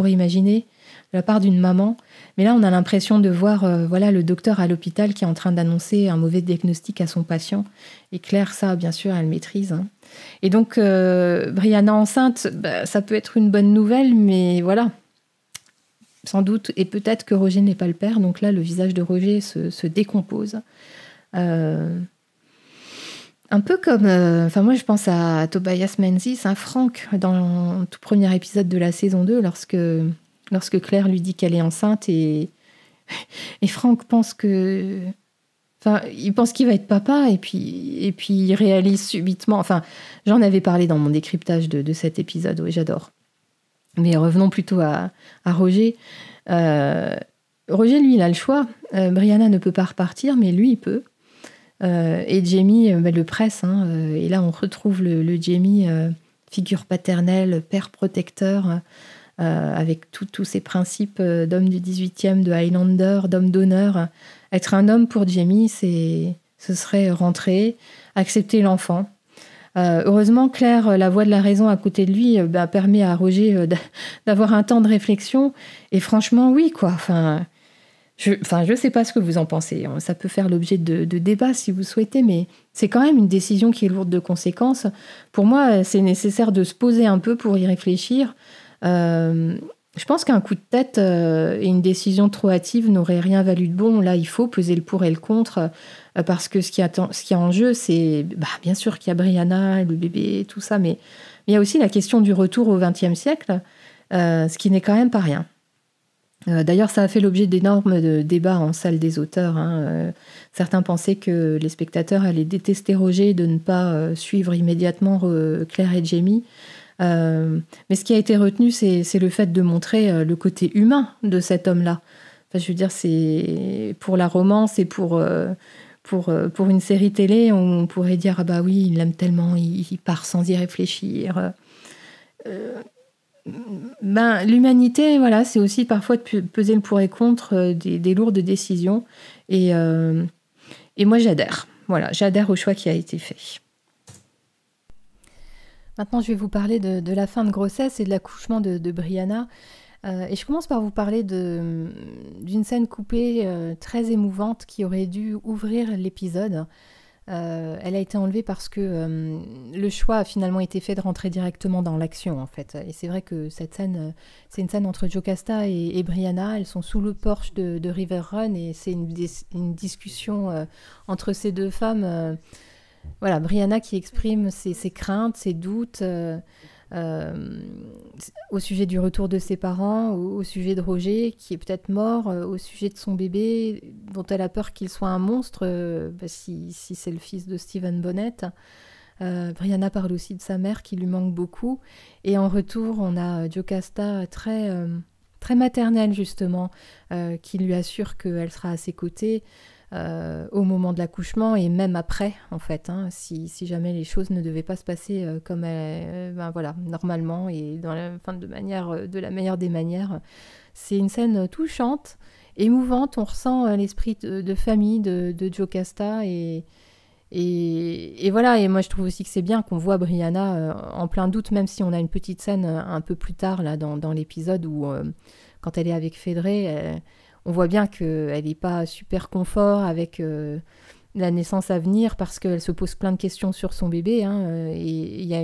imaginer de la part d'une maman. Mais là, on a l'impression de voir le docteur à l'hôpital qui est en train d'annoncer un mauvais diagnostic à son patient. Et Claire, ça, bien sûr, elle maîtrise. Et donc, Brianna enceinte, ça peut être une bonne nouvelle, mais voilà, sans doute. Et peut-être que Roger n'est pas le père. Donc là, le visage de Roger se décompose. Un peu comme... moi, je pense à Tobias Menzies, Frank, dans le tout premier épisode de la saison 2, lorsque Claire lui dit qu'elle est enceinte et Frank pense que... Enfin, il pense qu'il va être papa et puis il réalise subitement. Enfin, j'en avais parlé dans mon décryptage de cet épisode, oui, j'adore. Mais revenons plutôt à Roger. Roger, lui, il a le choix. Brianna ne peut pas repartir, mais lui, il peut. Et Jamie le presse. Et là, on retrouve le Jamie, figure paternelle, père protecteur, avec tous ces principes d'homme du 18e, de Highlander, d'homme d'honneur. Être un homme pour Jamie, ce serait rentrer, accepter l'enfant. Heureusement, Claire, la voix de la raison à côté de lui, permet à Roger d'avoir un temps de réflexion. Et franchement, oui, quoi. Enfin, je sais pas ce que vous en pensez. Ça peut faire l'objet de débats si vous souhaitez, mais c'est quand même une décision qui est lourde de conséquences. Pour moi, c'est nécessaire de se poser un peu pour y réfléchir. Je pense qu'un coup de tête et une décision trop hâtive n'auraient rien valu de bon. Là, il faut peser le pour et le contre, parce que ce qui est en jeu, c'est bien sûr qu'il y a Brianna, le bébé, tout ça, mais il y a aussi la question du retour au XXe siècle, ce qui n'est quand même pas rien. D'ailleurs, ça a fait l'objet d'énormes débats en salle des auteurs. Certains pensaient que les spectateurs allaient détester Roger de ne pas suivre immédiatement Claire et Jamie. Mais ce qui a été retenu, c'est le fait de montrer le côté humain de cet homme-là. Enfin, je veux dire, c'est pour la romance et pour une série télé, on pourrait dire ah bah oui, il l'aime tellement, il part sans y réfléchir. L'humanité, voilà, c'est aussi parfois de peser le pour et contre des lourdes décisions. Et moi, j'adhère. Voilà, j'adhère au choix qui a été fait. Maintenant, je vais vous parler de la fin de grossesse et de l'accouchement de Brianna. Et je commence par vous parler d'une scène coupée très émouvante qui aurait dû ouvrir l'épisode. Elle a été enlevée parce que le choix a finalement été fait de rentrer directement dans l'action, en fait. Et c'est vrai que cette scène, c'est une scène entre Jocasta et Brianna. Elles sont sous le porche de River Run et c'est une discussion entre ces deux femmes. Voilà, Brianna qui exprime ses craintes, ses doutes au sujet du retour de ses parents, au sujet de Roger qui est peut-être mort, au sujet de son bébé dont elle a peur qu'il soit un monstre si c'est le fils de Stephen Bonnet. Brianna parle aussi de sa mère qui lui manque beaucoup. Et en retour, on a Jocasta très maternelle justement, qui lui assure qu'elle sera à ses côtés. Au moment de l'accouchement et même après, en fait, si jamais les choses ne devaient pas se passer comme normalement et de la meilleure des manières. C'est une scène touchante, émouvante. On ressent l'esprit de famille de Jocasta et voilà. Et moi, je trouve aussi que c'est bien qu'on voit Brianna en plein doute, même si on a une petite scène un peu plus tard là dans l'épisode où quand elle est avec Fédré, on voit bien qu'elle n'est pas super confort avec la naissance à venir parce qu'elle se pose plein de questions sur son bébé. Et il y a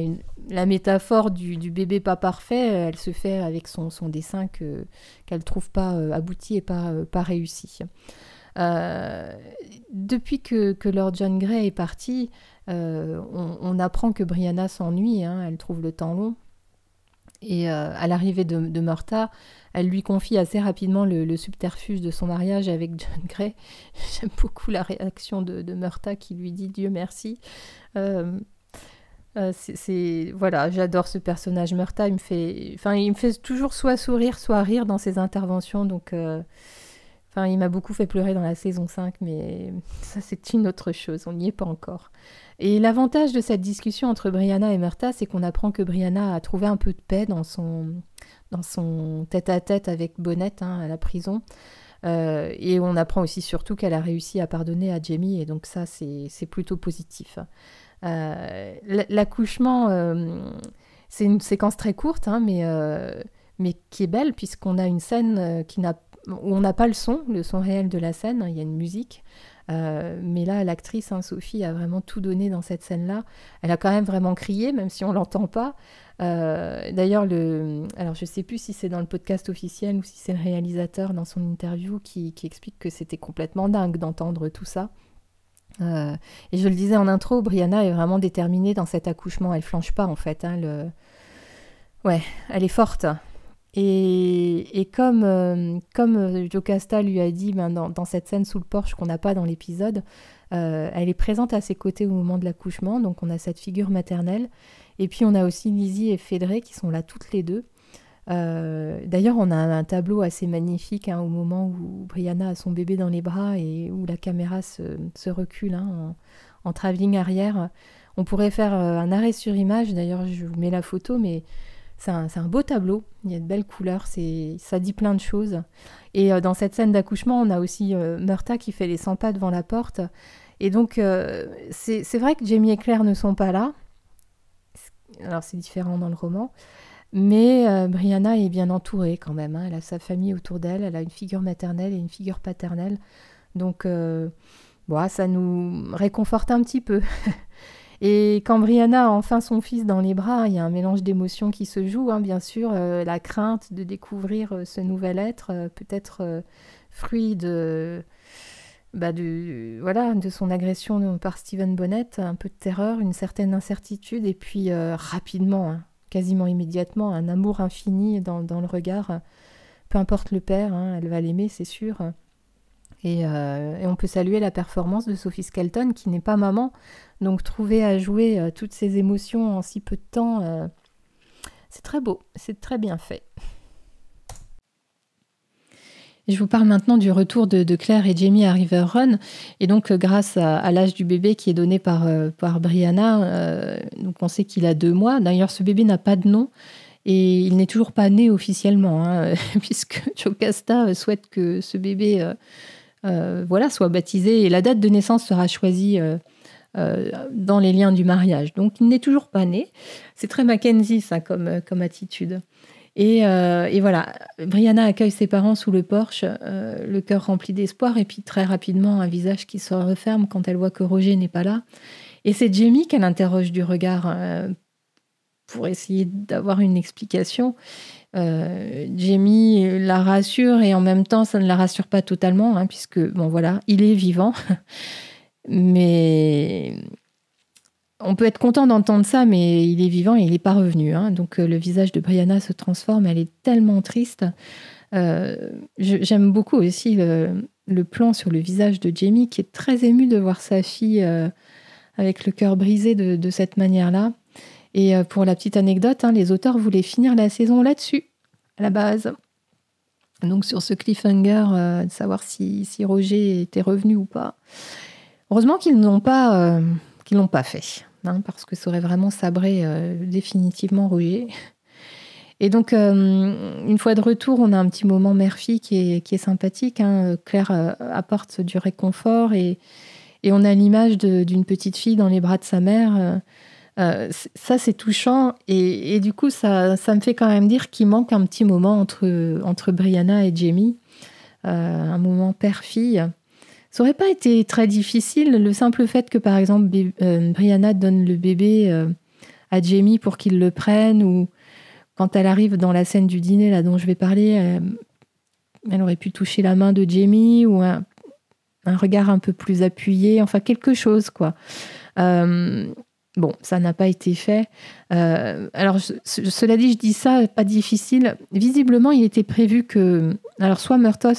la métaphore du bébé pas parfait, elle se fait avec son dessin qu'elle ne trouve pas abouti et pas réussi. Depuis que Lord John Grey est parti, on apprend que Brianna s'ennuie, elle trouve le temps long. Et à l'arrivée de Murtagh, elle lui confie assez rapidement le subterfuge de son mariage avec John Grey. J'aime beaucoup la réaction de Murtagh qui lui dit « Dieu merci ». Voilà, j'adore ce personnage. Murtagh, il me fait toujours soit sourire, soit rire dans ses interventions. Donc, il m'a beaucoup fait pleurer dans la saison 5, mais ça, c'est une autre chose. On n'y est pas encore. Et l'avantage de cette discussion entre Brianna et Murtagh, c'est qu'on apprend que Brianna a trouvé un peu de paix dans son tête-à-tête avec Bonnet à la prison. Et on apprend aussi surtout qu'elle a réussi à pardonner à Jamie, et donc ça, c'est plutôt positif. L'accouchement, c'est une séquence très courte, mais qui est belle, puisqu'on a une scène où on n'a pas le son réel de la scène, il y a une musique. Mais là, l'actrice, Sophie, a vraiment tout donné dans cette scène-là. Elle a quand même vraiment crié, même si on ne l'entend pas. D'ailleurs, alors je ne sais plus si c'est dans le podcast officiel ou si c'est le réalisateur dans son interview qui explique que c'était complètement dingue d'entendre tout ça. Et je le disais en intro, Brianna est vraiment déterminée dans cet accouchement. Elle ne flanche pas, en fait. Ouais, elle est forte. Et comme Jocasta lui a dit dans cette scène sous le porche qu'on n'a pas dans l'épisode, elle est présente à ses côtés au moment de l'accouchement, donc on a cette figure maternelle. Et puis on a aussi Lizzie et Phèdre qui sont là toutes les deux. D'ailleurs, on a un tableau assez magnifique au moment où Brianna a son bébé dans les bras et où la caméra se recule en travelling arrière. On pourrait faire un arrêt sur image, d'ailleurs je vous mets la photo, mais c'est un beau tableau, il y a de belles couleurs, ça dit plein de choses. Et dans cette scène d'accouchement, on a aussi Murtagh qui fait les 100 pas devant la porte. Et donc, c'est vrai que Jamie et Claire ne sont pas là. Alors, c'est différent dans le roman. Mais Brianna est bien entourée quand même. Elle a sa famille autour d'elle, elle a une figure maternelle et une figure paternelle. Donc, ça nous réconforte un petit peu. Et quand Brianna a enfin son fils dans les bras, il y a un mélange d'émotions qui se joue, bien sûr. La crainte de découvrir ce nouvel être, peut-être fruit de son agression par Stephen Bonnet, un peu de terreur, une certaine incertitude, et puis rapidement, quasiment immédiatement, un amour infini dans le regard. Peu importe le père, elle va l'aimer, c'est sûr. Et on peut saluer la performance de Sophie Skelton, qui n'est pas maman, donc trouver à jouer toutes ces émotions en si peu de temps, c'est très beau, c'est très bien fait. Je vous parle maintenant du retour de Claire et Jamie à River Run. Et donc, grâce à l'âge du bébé qui est donné par Brianna, donc on sait qu'il a 2 mois. D'ailleurs, ce bébé n'a pas de nom et il n'est toujours pas né officiellement, puisque Jocasta souhaite que ce bébé soit baptisé. Et la date de naissance sera choisie dans les liens du mariage. Donc, il n'est toujours pas né. C'est très Mackenzie, ça, comme attitude. Et voilà, Brianna accueille ses parents sous le porche, le cœur rempli d'espoir, et puis très rapidement, un visage qui se referme quand elle voit que Roger n'est pas là. Et c'est Jamie qu'elle interroge du regard pour essayer d'avoir une explication. Jamie la rassure, et en même temps, ça ne la rassure pas totalement, puisque, il est vivant. Mais on peut être content d'entendre ça, mais il est vivant et il n'est pas revenu. Donc le visage de Brianna se transforme, elle est tellement triste. J'aime beaucoup aussi le plan sur le visage de Jamie, qui est très ému de voir sa fille avec le cœur brisé de cette manière-là. Et pour la petite anecdote, les auteurs voulaient finir la saison là-dessus, à la base. Donc sur ce cliffhanger, de savoir si Roger était revenu ou pas. Heureusement qu'ils ne l'ont pas fait. Parce que ça aurait vraiment sabré définitivement Roger. Et donc, une fois de retour, on a un petit moment mère-fille qui est sympathique. Claire apporte du réconfort et on a l'image d'une petite fille dans les bras de sa mère. Ça, c'est touchant. Et du coup, ça me fait quand même dire qu'il manque un petit moment entre Brianna et Jamie. Un moment père-fille. Ça n'aurait pas été très difficile, le simple fait que, par exemple, Brianna donne le bébé à Jamie pour qu'il le prenne, ou quand elle arrive dans la scène du dîner là dont je vais parler, elle aurait pu toucher la main de Jamie, ou un regard un peu plus appuyé, enfin quelque chose, quoi. Ça n'a pas été fait. Alors, cela dit, je dis ça, pas difficile. Visiblement, il était prévu que... Alors, soit Murtagh,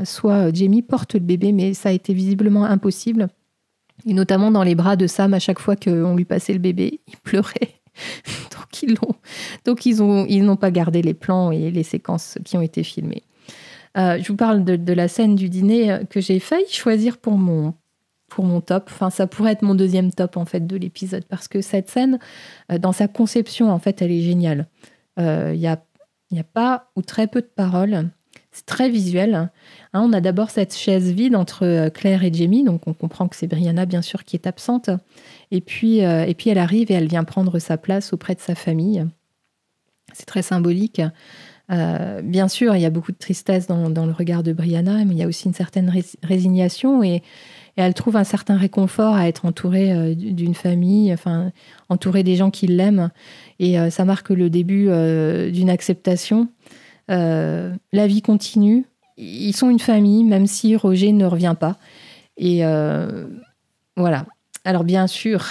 soit Jamie porte le bébé, mais ça a été visiblement impossible. Et notamment dans les bras de Sam, à chaque fois qu'on lui passait le bébé, il pleurait. Donc, ils n'ont pas gardé les plans et les séquences qui ont été filmées. Je vous parle de la scène du dîner que j'ai failli choisir pour mon top. Enfin, ça pourrait être mon deuxième top, en fait, de l'épisode, parce que cette scène, dans sa conception, en fait, elle est géniale. Il y a pas ou très peu de paroles. C'est très visuel. On a d'abord cette chaise vide entre Claire et Jamie, donc on comprend que c'est Brianna, bien sûr, qui est absente. Et puis elle arrive et elle vient prendre sa place auprès de sa famille. C'est très symbolique. Bien sûr, il y a beaucoup de tristesse dans le regard de Brianna, mais il y a aussi une certaine résignation, et elle trouve un certain réconfort à être entourée d'une famille, enfin, entourée des gens qui l'aiment. Et ça marque le début d'une acceptation. La vie continue. Ils sont une famille, même si Roger ne revient pas. Et voilà. Alors bien sûr,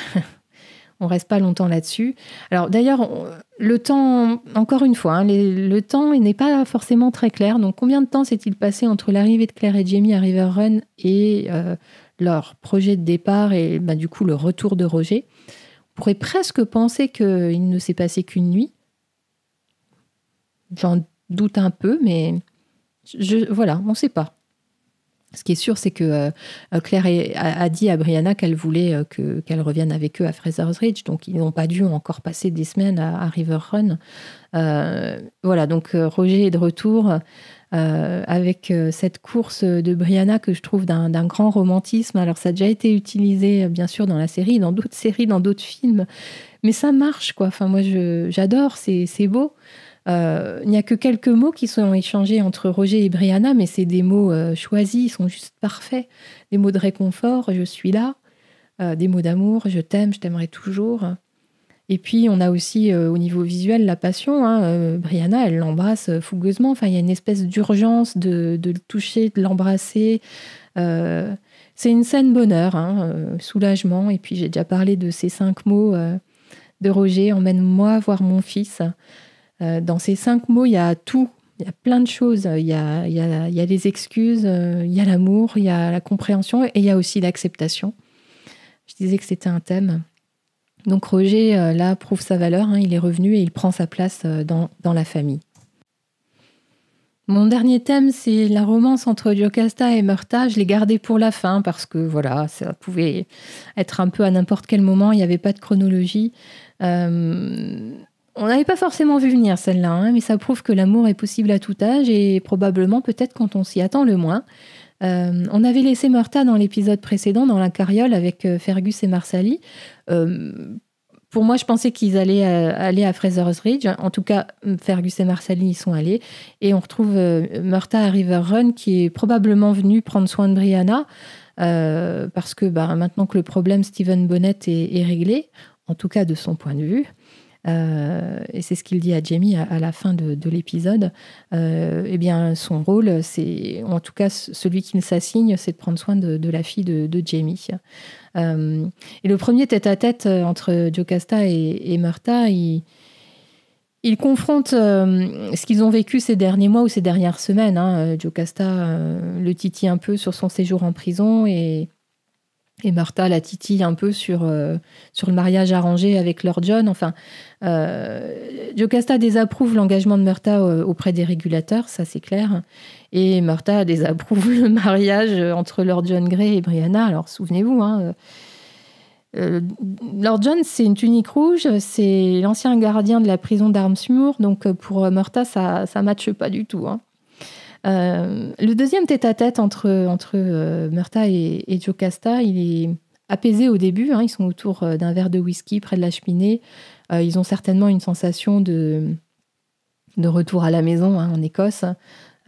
On reste pas longtemps là-dessus. Alors d'ailleurs, le temps, encore une fois, le temps n'est pas forcément très clair. Donc combien de temps s'est-il passé entre l'arrivée de Claire et Jamie à River Run et leur projet de départ et du coup le retour de Roger? On pourrait presque penser qu'il ne s'est passé qu'une nuit. J'en doute un peu, mais voilà, on ne sait pas. Ce qui est sûr, c'est que Claire a dit à Brianna qu'elle voulait qu'elle revienne avec eux à Fraser's Ridge. Donc, ils n'ont pas dû encore passer des semaines à River Run. Voilà, donc Roger est de retour avec cette course de Brianna que je trouve d'un grand romantisme. Alors, ça a déjà été utilisé, bien sûr, dans la série, dans d'autres séries, dans d'autres films. Mais ça marche, quoi. Enfin, moi, j'adore, c'est beau. Il n'y a que quelques mots qui sont échangés entre Roger et Brianna, mais c'est des mots choisis, ils sont juste parfaits. Des mots de réconfort, je suis là. Des mots d'amour, je t'aime, je t'aimerai toujours. Et puis, on a aussi, au niveau visuel, la passion. Brianna, elle l'embrasse fougueusement. Enfin, il y a une espèce d'urgence de le toucher, de l'embrasser. C'est une scène bonheur, soulagement. Et puis, j'ai déjà parlé de ces 5 mots de Roger. Emmène-moi voir mon fils. Dans ces 5 mots, il y a tout. Il y a plein de choses. Il y a les excuses, il y a l'amour, il y a la compréhension et il y a aussi l'acceptation. Je disais que c'était un thème. Donc Roger, là, prouve sa valeur. Il est revenu et il prend sa place dans la famille. Mon dernier thème, c'est la romance entre Jocasta et Murta. Je l'ai gardé pour la fin parce que voilà, ça pouvait être un peu à n'importe quel moment. Il n'y avait pas de chronologie. On n'avait pas forcément vu venir celle-là, mais ça prouve que l'amour est possible à tout âge et probablement peut-être quand on s'y attend le moins. On avait laissé Murta dans l'épisode précédent, dans la carriole avec Fergus et Marsali. Pour moi, je pensais qu'ils allaient aller à Fraser's Ridge. En tout cas, Fergus et Marsali y sont allés. Et on retrouve Murta à River Run qui est probablement venue prendre soin de Brianna parce que maintenant que le problème Stephen Bonnet est réglé, en tout cas de son point de vue, et c'est ce qu'il dit à Jamie à la fin de l'épisode, eh bien, son rôle, c'est, en tout cas celui qu'il s'assigne, c'est de prendre soin de la fille de Jamie. Et le premier tête-à-tête entre Jocasta et Murta, il confronte ce qu'ils ont vécu ces derniers mois ou ces dernières semaines. Jocasta le titille un peu sur son séjour en prison et Murta la titille un peu sur le mariage arrangé avec Lord John. Enfin, Jocasta désapprouve l'engagement de Murta auprès des régulateurs, ça c'est clair. Et Murta désapprouve le mariage entre Lord John Grey et Brianna. Alors souvenez-vous, Lord John, c'est une tunique rouge, c'est l'ancien gardien de la prison d'Armsmoor. Donc pour Murta, ça ne matche pas du tout. Le deuxième tête-à-tête entre Murta et Jocasta, il est apaisé au début. Ils sont autour d'un verre de whisky près de la cheminée. Ils ont certainement une sensation de retour à la maison en Écosse.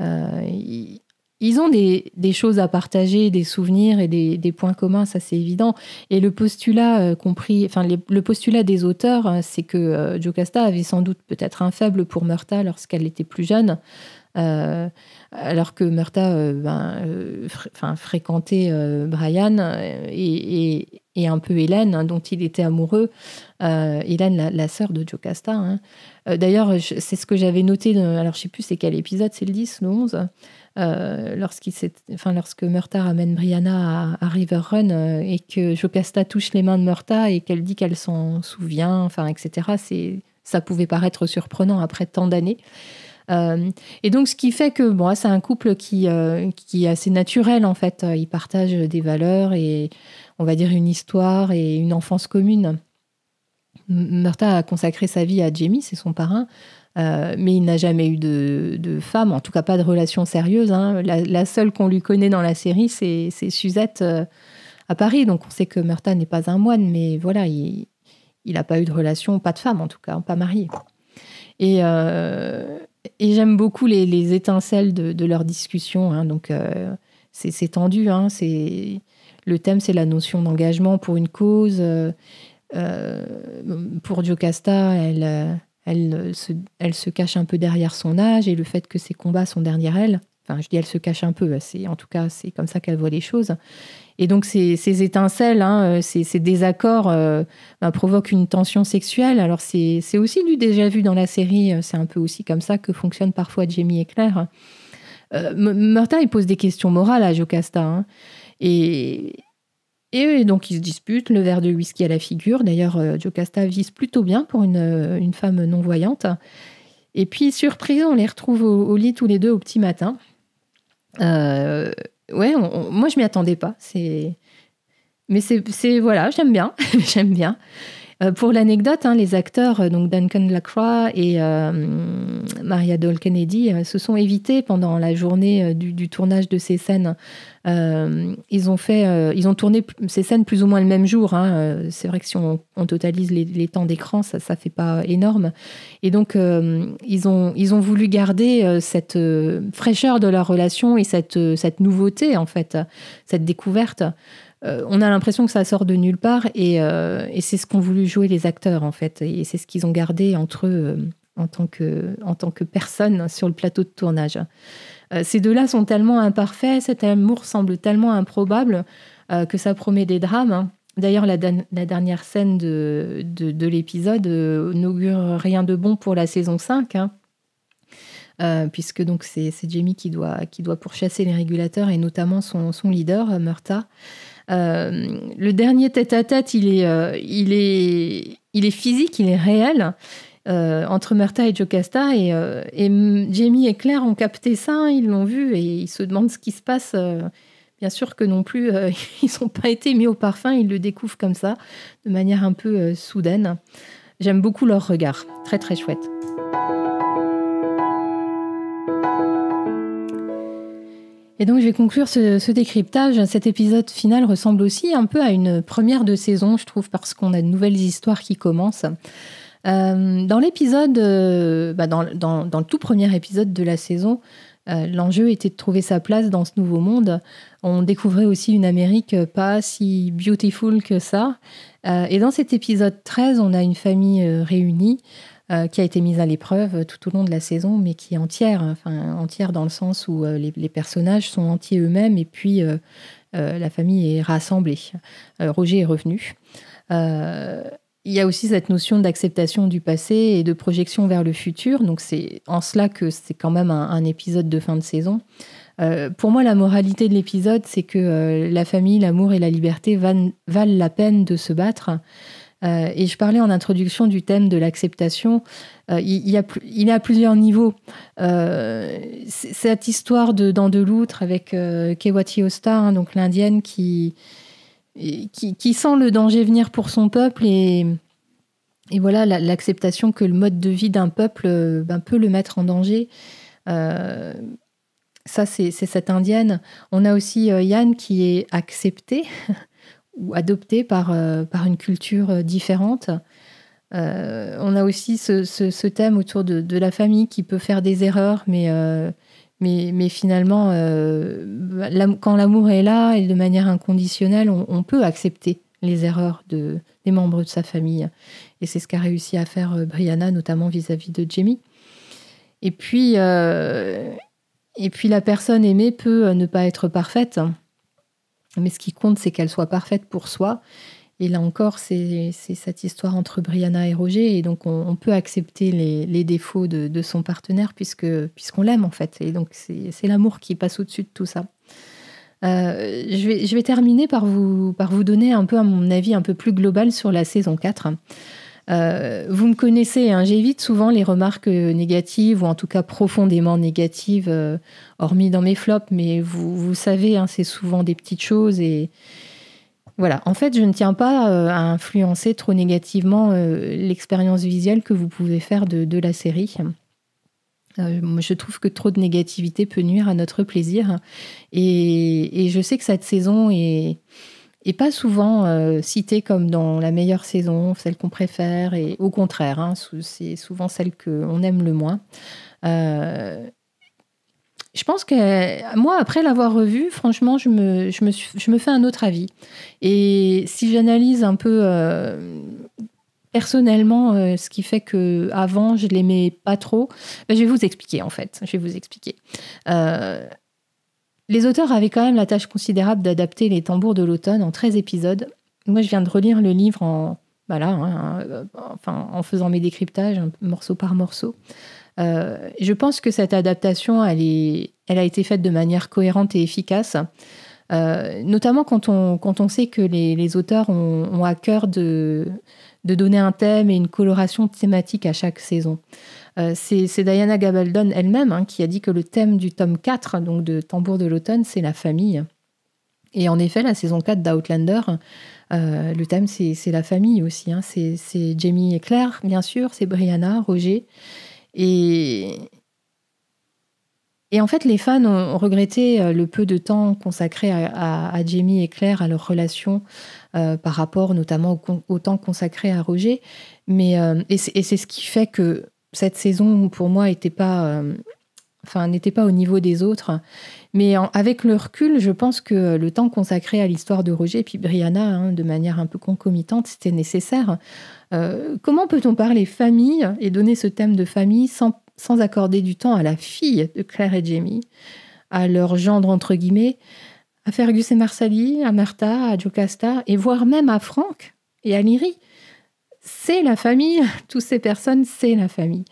Ils ont des choses à partager, des souvenirs et des points communs, ça c'est évident. Et le postulat le postulat des auteurs, c'est que Jocasta avait sans doute peut-être un faible pour Murta lorsqu'elle était plus jeune. Alors que Murta fréquentait Brian et un peu Hélène, dont il était amoureux. Hélène, la sœur de Jocasta. D'ailleurs, c'est ce que j'avais noté, alors je ne sais plus c'est quel épisode, c'est le 10, le 11, lorsque Murta ramène Brianna à River Run et que Jocasta touche les mains de Murta et qu'elle dit qu'elle s'en souvient, etc. Ça pouvait paraître surprenant après tant d'années. Et donc, ce qui fait que c'est un couple qui est assez naturel, en fait. Ils partagent des valeurs et, on va dire, une histoire et une enfance commune. Murta a consacré sa vie à Jamie, c'est son parrain, mais il n'a jamais eu de femme, en tout cas pas de relation sérieuse. La seule qu'on lui connaît dans la série, c'est Suzette à Paris. Donc, on sait que Murta n'est pas un moine, mais voilà, il n'a pas eu de relation, pas de femme en tout cas, pas marié. Et j'aime beaucoup les étincelles de leur discussion. Donc, c'est tendu. Le thème, c'est la notion d'engagement pour une cause. Pour Jocasta, elle se cache un peu derrière son âge et le fait que ses combats sont derrière elle. Enfin, je dis elle se cache un peu. En tout cas, c'est comme ça qu'elle voit les choses. Et donc ces étincelles, ces désaccords provoquent une tension sexuelle. Alors c'est aussi du déjà vu dans la série, c'est un peu aussi comme ça que fonctionnent parfois Jamie et Claire. Murta, il pose des questions morales à Jocasta. Et donc ils se disputent, le verre de whisky à la figure. D'ailleurs, Jocasta vise plutôt bien pour une femme non-voyante. Et puis, surprise, on les retrouve au lit tous les deux au petit matin. Moi, je m'y attendais pas. Mais voilà, j'aime bien. J'aime bien. Pour l'anecdote, les acteurs, donc Duncan Lacroix et Maria Dole Kennedy, se sont évités pendant la journée du tournage de ces scènes. Ils ont tourné ces scènes plus ou moins le même jour. C'est vrai que si on totalise les temps d'écran, ça fait pas énorme. Et donc, ils ont voulu garder cette fraîcheur de leur relation et cette nouveauté, en fait, cette découverte. On a l'impression que ça sort de nulle part et c'est ce qu'ont voulu jouer les acteurs, en fait. Et c'est ce qu'ils ont gardé entre eux en tant que personnes sur le plateau de tournage. Ces deux-là sont tellement imparfaits, cet amour semble tellement improbable que ça promet des drames. D'ailleurs, la dernière scène de l'épisode n'augure rien de bon pour la saison 5, puisque donc c'est Jamie qui doit pourchasser les régulateurs et notamment son leader, Murta. Le dernier tête-à-tête, il est physique, il est réel entre Murta et Jocasta. Et Jamie et Claire ont capté ça, ils l'ont vu et ils se demandent ce qui se passe. Bien sûr que non plus, ils n'ont pas été mis au parfum, ils le découvrent comme ça, de manière un peu soudaine. J'aime beaucoup leur regard, très très chouette. Et donc, je vais conclure ce décryptage. Cet épisode final ressemble aussi un peu à une première de saison, je trouve, parce qu'on a de nouvelles histoires qui commencent. Dans l'épisode, dans le tout premier épisode de la saison, l'enjeu était de trouver sa place dans ce nouveau monde. On découvrait aussi une Amérique pas si beautiful que ça. Et dans cet épisode 13, on a une famille réunie qui a été mise à l'épreuve tout au long de la saison, mais qui est entière dans le sens où les personnages sont entiers eux-mêmes et puis la famille est rassemblée. Roger est revenu. Il y a aussi cette notion d'acceptation du passé et de projection vers le futur, donc c'est en cela que c'est quand même un épisode de fin de saison. Pour moi, la moralité de l'épisode, c'est que la famille, l'amour et la liberté valent la peine de se battre. Et je parlais en introduction du thème de l'acceptation. Il est à plusieurs niveaux. Cette histoire de Dans de l'outre avec Kewati Osta, donc l'indienne qui sent le danger venir pour son peuple et voilà l'acceptation que le mode de vie d'un peuple peut le mettre en danger. Ça, c'est cette indienne. On a aussi Yann qui est accepté ou adopté par une culture différente. On a aussi ce thème autour de la famille qui peut faire des erreurs, mais finalement, quand l'amour est là et de manière inconditionnelle, on peut accepter les erreurs des membres de sa famille. Et c'est ce qu'a réussi à faire Brianna, notamment vis-à-vis de Jamie. Et puis la personne aimée peut ne pas être parfaite, mais ce qui compte, c'est qu'elle soit parfaite pour soi. Et là encore, c'est cette histoire entre Brianna et Roger. Et donc, on peut accepter les défauts de son partenaire puisqu'on l'aime, en fait. Et donc, c'est l'amour qui passe au-dessus de tout ça. Je vais terminer par vous donner un peu, à mon avis, un peu plus global sur la saison 4. Vous me connaissez, j'évite souvent les remarques négatives, ou en tout cas profondément négatives, hormis dans mes flops, mais vous savez, c'est souvent des petites choses. Et voilà, en fait, je ne tiens pas à influencer trop négativement l'expérience visuelle que vous pouvez faire de la série. Je trouve que trop de négativité peut nuire à notre plaisir. Et je sais que cette saison est pas souvent citée comme dans la meilleure saison, celle qu'on préfère, et au contraire, c'est souvent celle qu'on aime le moins. Je pense que moi, après l'avoir revue, franchement, je me fais un autre avis. Et si j'analyse un peu personnellement ce qui fait qu'avant, je ne l'aimais pas trop, je vais vous expliquer en fait. Je vais vous expliquer. Les auteurs avaient quand même la tâche considérable d'adapter les Tambours de l'automne en 13 épisodes. Moi, je viens de relire le livre en faisant mes décryptages, morceau par morceau. Je pense que cette adaptation, elle a été faite de manière cohérente et efficace, notamment quand on sait que les auteurs ont à cœur de donner un thème et une coloration thématique à chaque saison. C'est Diana Gabaldon elle-même qui a dit que le thème du tome 4, donc de Tambours de l'automne, c'est la famille. Et en effet, la saison 4 d'Outlander, le thème, c'est la famille aussi. C'est Jamie et Claire, bien sûr, c'est Brianna, Roger. Et en fait, les fans ont regretté le peu de temps consacré à Jamie et Claire, à leur relation, par rapport notamment au temps consacré à Roger. Et c'est ce qui fait que cette saison, pour moi, n'était pas au niveau des autres. Mais avec le recul, je pense que le temps consacré à l'histoire de Roger et puis Brianna, de manière un peu concomitante, c'était nécessaire. Comment peut-on parler famille et donner ce thème de famille sans accorder du temps à la fille de Claire et Jamie, à leur gendre entre guillemets, à Fergus et Marsali, à Martha, à Jocasta, et voire même à Frank et à Lyrie? C'est la famille, toutes ces personnes, c'est la famille.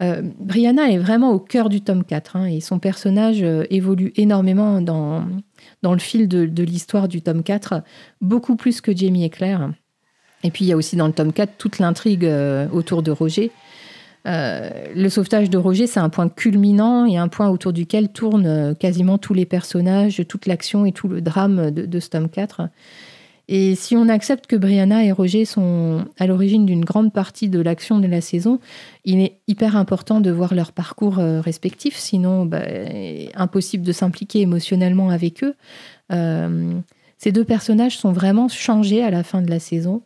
Brianna est vraiment au cœur du tome 4, et son personnage évolue énormément dans le fil de l'histoire du tome 4, beaucoup plus que Jamie et Claire. Et puis il y a aussi dans le tome 4 toute l'intrigue autour de Roger. Le sauvetage de Roger, c'est un point culminant et un point autour duquel tournent quasiment tous les personnages, toute l'action et tout le drame de ce tome 4. Et si on accepte que Brianna et Roger sont à l'origine d'une grande partie de l'action de la saison, il est hyper important de voir leur parcours respectif, sinon impossible de s'impliquer émotionnellement avec eux. Ces deux personnages sont vraiment changés à la fin de la saison.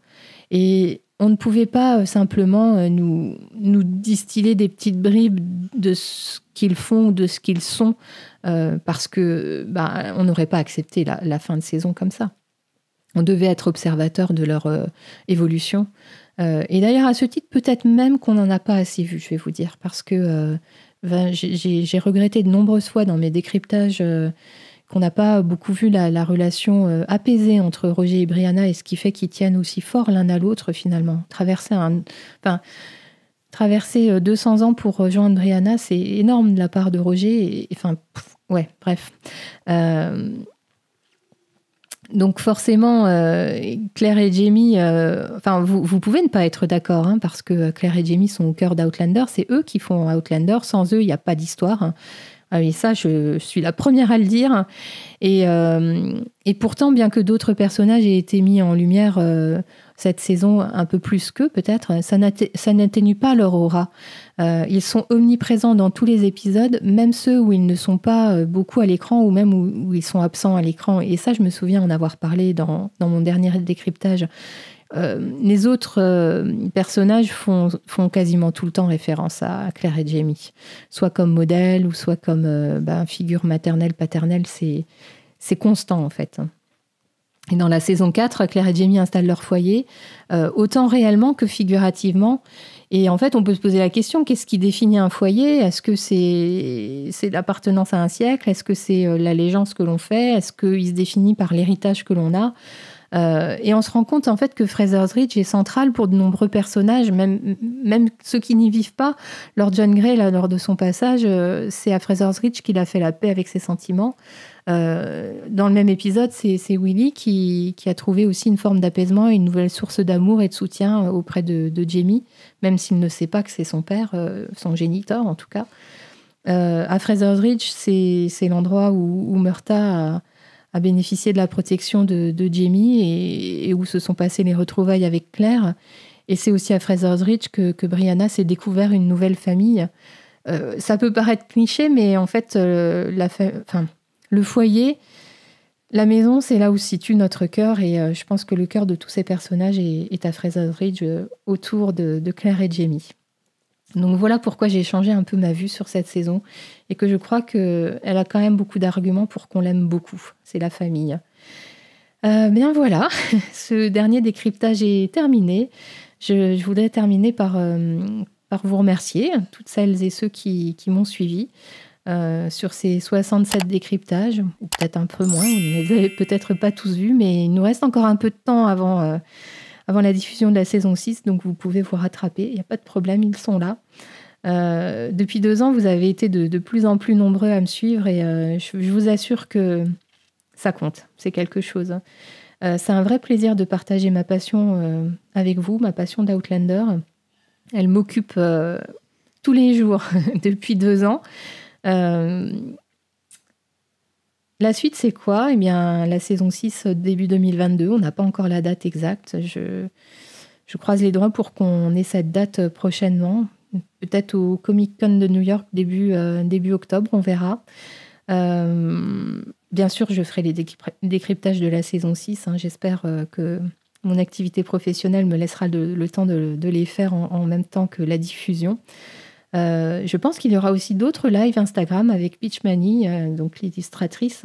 Et on ne pouvait pas simplement nous distiller des petites bribes de ce qu'ils font, de ce qu'ils sont, parce que on n'aurait pas accepté la fin de saison comme ça. On devait être observateur de leur évolution. Et d'ailleurs, à ce titre, peut-être même qu'on n'en a pas assez vu, je vais vous dire, parce que j'ai regretté de nombreuses fois dans mes décryptages qu'on n'a pas beaucoup vu la relation apaisée entre Roger et Brianna, et ce qui fait qu'ils tiennent aussi fort l'un à l'autre, finalement. Traverser 200 ans pour rejoindre Brianna, c'est énorme de la part de Roger. Bref. Donc forcément, Claire et Jamie, vous pouvez ne pas être d'accord, parce que Claire et Jamie sont au cœur d'Outlander, c'est eux qui font Outlander, sans eux, il n'y a pas d'histoire. Et ça, je suis la première à le dire. Et pourtant, bien que d'autres personnages aient été mis en lumière cette saison un peu plus qu'eux, peut-être, ça n'atténue pas leur aura. Ils sont omniprésents dans tous les épisodes, même ceux où ils ne sont pas beaucoup à l'écran ou même où ils sont absents à l'écran. Et ça, je me souviens en avoir parlé dans mon dernier décryptage. Les autres personnages font quasiment tout le temps référence à Claire et Jamie, soit comme modèle ou soit comme figure maternelle, paternelle, c'est constant en fait. Et dans la saison 4, Claire et Jamie installent leur foyer, autant réellement que figurativement. Et en fait, on peut se poser la question, qu'est-ce qui définit un foyer? Est-ce que c'est l'appartenance à un siècle? Est-ce que c'est l'allégeance que l'on fait? Est-ce qu'il se définit par l'héritage que l'on a? Et on se rend compte en fait que Fraser's Ridge est central pour de nombreux personnages, même ceux qui n'y vivent pas. Lord John Grey, lors de son passage, c'est à Fraser's Ridge qu'il a fait la paix avec ses sentiments. Dans le même épisode, c'est Willie qui a trouvé aussi une forme d'apaisement et une nouvelle source d'amour et de soutien auprès de Jamie, même s'il ne sait pas que c'est son père, son géniteur en tout cas. À Fraser's Ridge, c'est l'endroit où Murtagh a bénéficié de la protection de Jamie et où se sont passées les retrouvailles avec Claire. Et c'est aussi à Fraser's Ridge que Brianna s'est découvert une nouvelle famille. Ça peut paraître cliché, mais en fait, le foyer, la maison, c'est là où se situe notre cœur. Et je pense que le cœur de tous ces personnages est à Fraser's Ridge, autour de Claire et Jamie. Donc voilà pourquoi j'ai changé un peu ma vue sur cette saison et que je crois qu'elle a quand même beaucoup d'arguments pour qu'on l'aime beaucoup. C'est la famille. Bien voilà, ce dernier décryptage est terminé. Je voudrais terminer par vous remercier, toutes celles et ceux qui m'ont suivi. sur ces 67 décryptages, ou peut-être un peu moins, vous ne les avez peut-être pas tous vus, mais il nous reste encore un peu de temps avant la diffusion de la saison 6, donc vous pouvez vous rattraper, il n'y a pas de problème, ils sont là. Depuis 2 ans, vous avez été de plus en plus nombreux à me suivre et je vous assure que ça compte, c'est quelque chose. C'est un vrai plaisir de partager ma passion avec vous, ma passion d'Outlander. Elle m'occupe tous les jours depuis 2 ans. La suite, c'est quoi ? Eh bien, la saison 6, début 2022. On n'a pas encore la date exacte. Je croise les doigts pour qu'on ait cette date prochainement. Peut-être au Comic-Con de New York, début octobre, on verra. Bien sûr, je ferai les décryptages de la saison 6. J'espère que mon activité professionnelle me laissera le temps de les faire en même temps que la diffusion. Je pense qu'il y aura aussi d'autres lives Instagram avec Peachmani, donc l'illustratrice.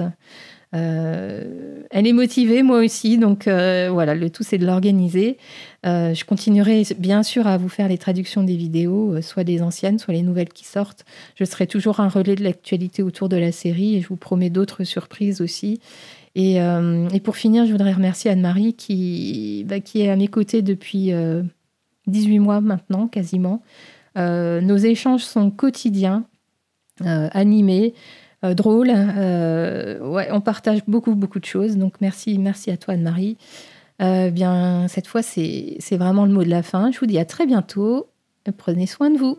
Elle est motivée, moi aussi, donc voilà, le tout c'est de l'organiser. Je continuerai bien sûr à vous faire les traductions des vidéos, soit des anciennes, soit les nouvelles qui sortent. Je serai toujours un relais de l'actualité autour de la série et je vous promets d'autres surprises aussi. Et pour finir, je voudrais remercier Anne-Marie qui est à mes côtés depuis 18 mois maintenant, quasiment. Nos échanges sont quotidiens, animés, drôles. On partage beaucoup de choses. Donc merci à toi Anne-Marie. Bien cette fois c'est vraiment le mot de la fin. Je vous dis à très bientôt. Prenez soin de vous.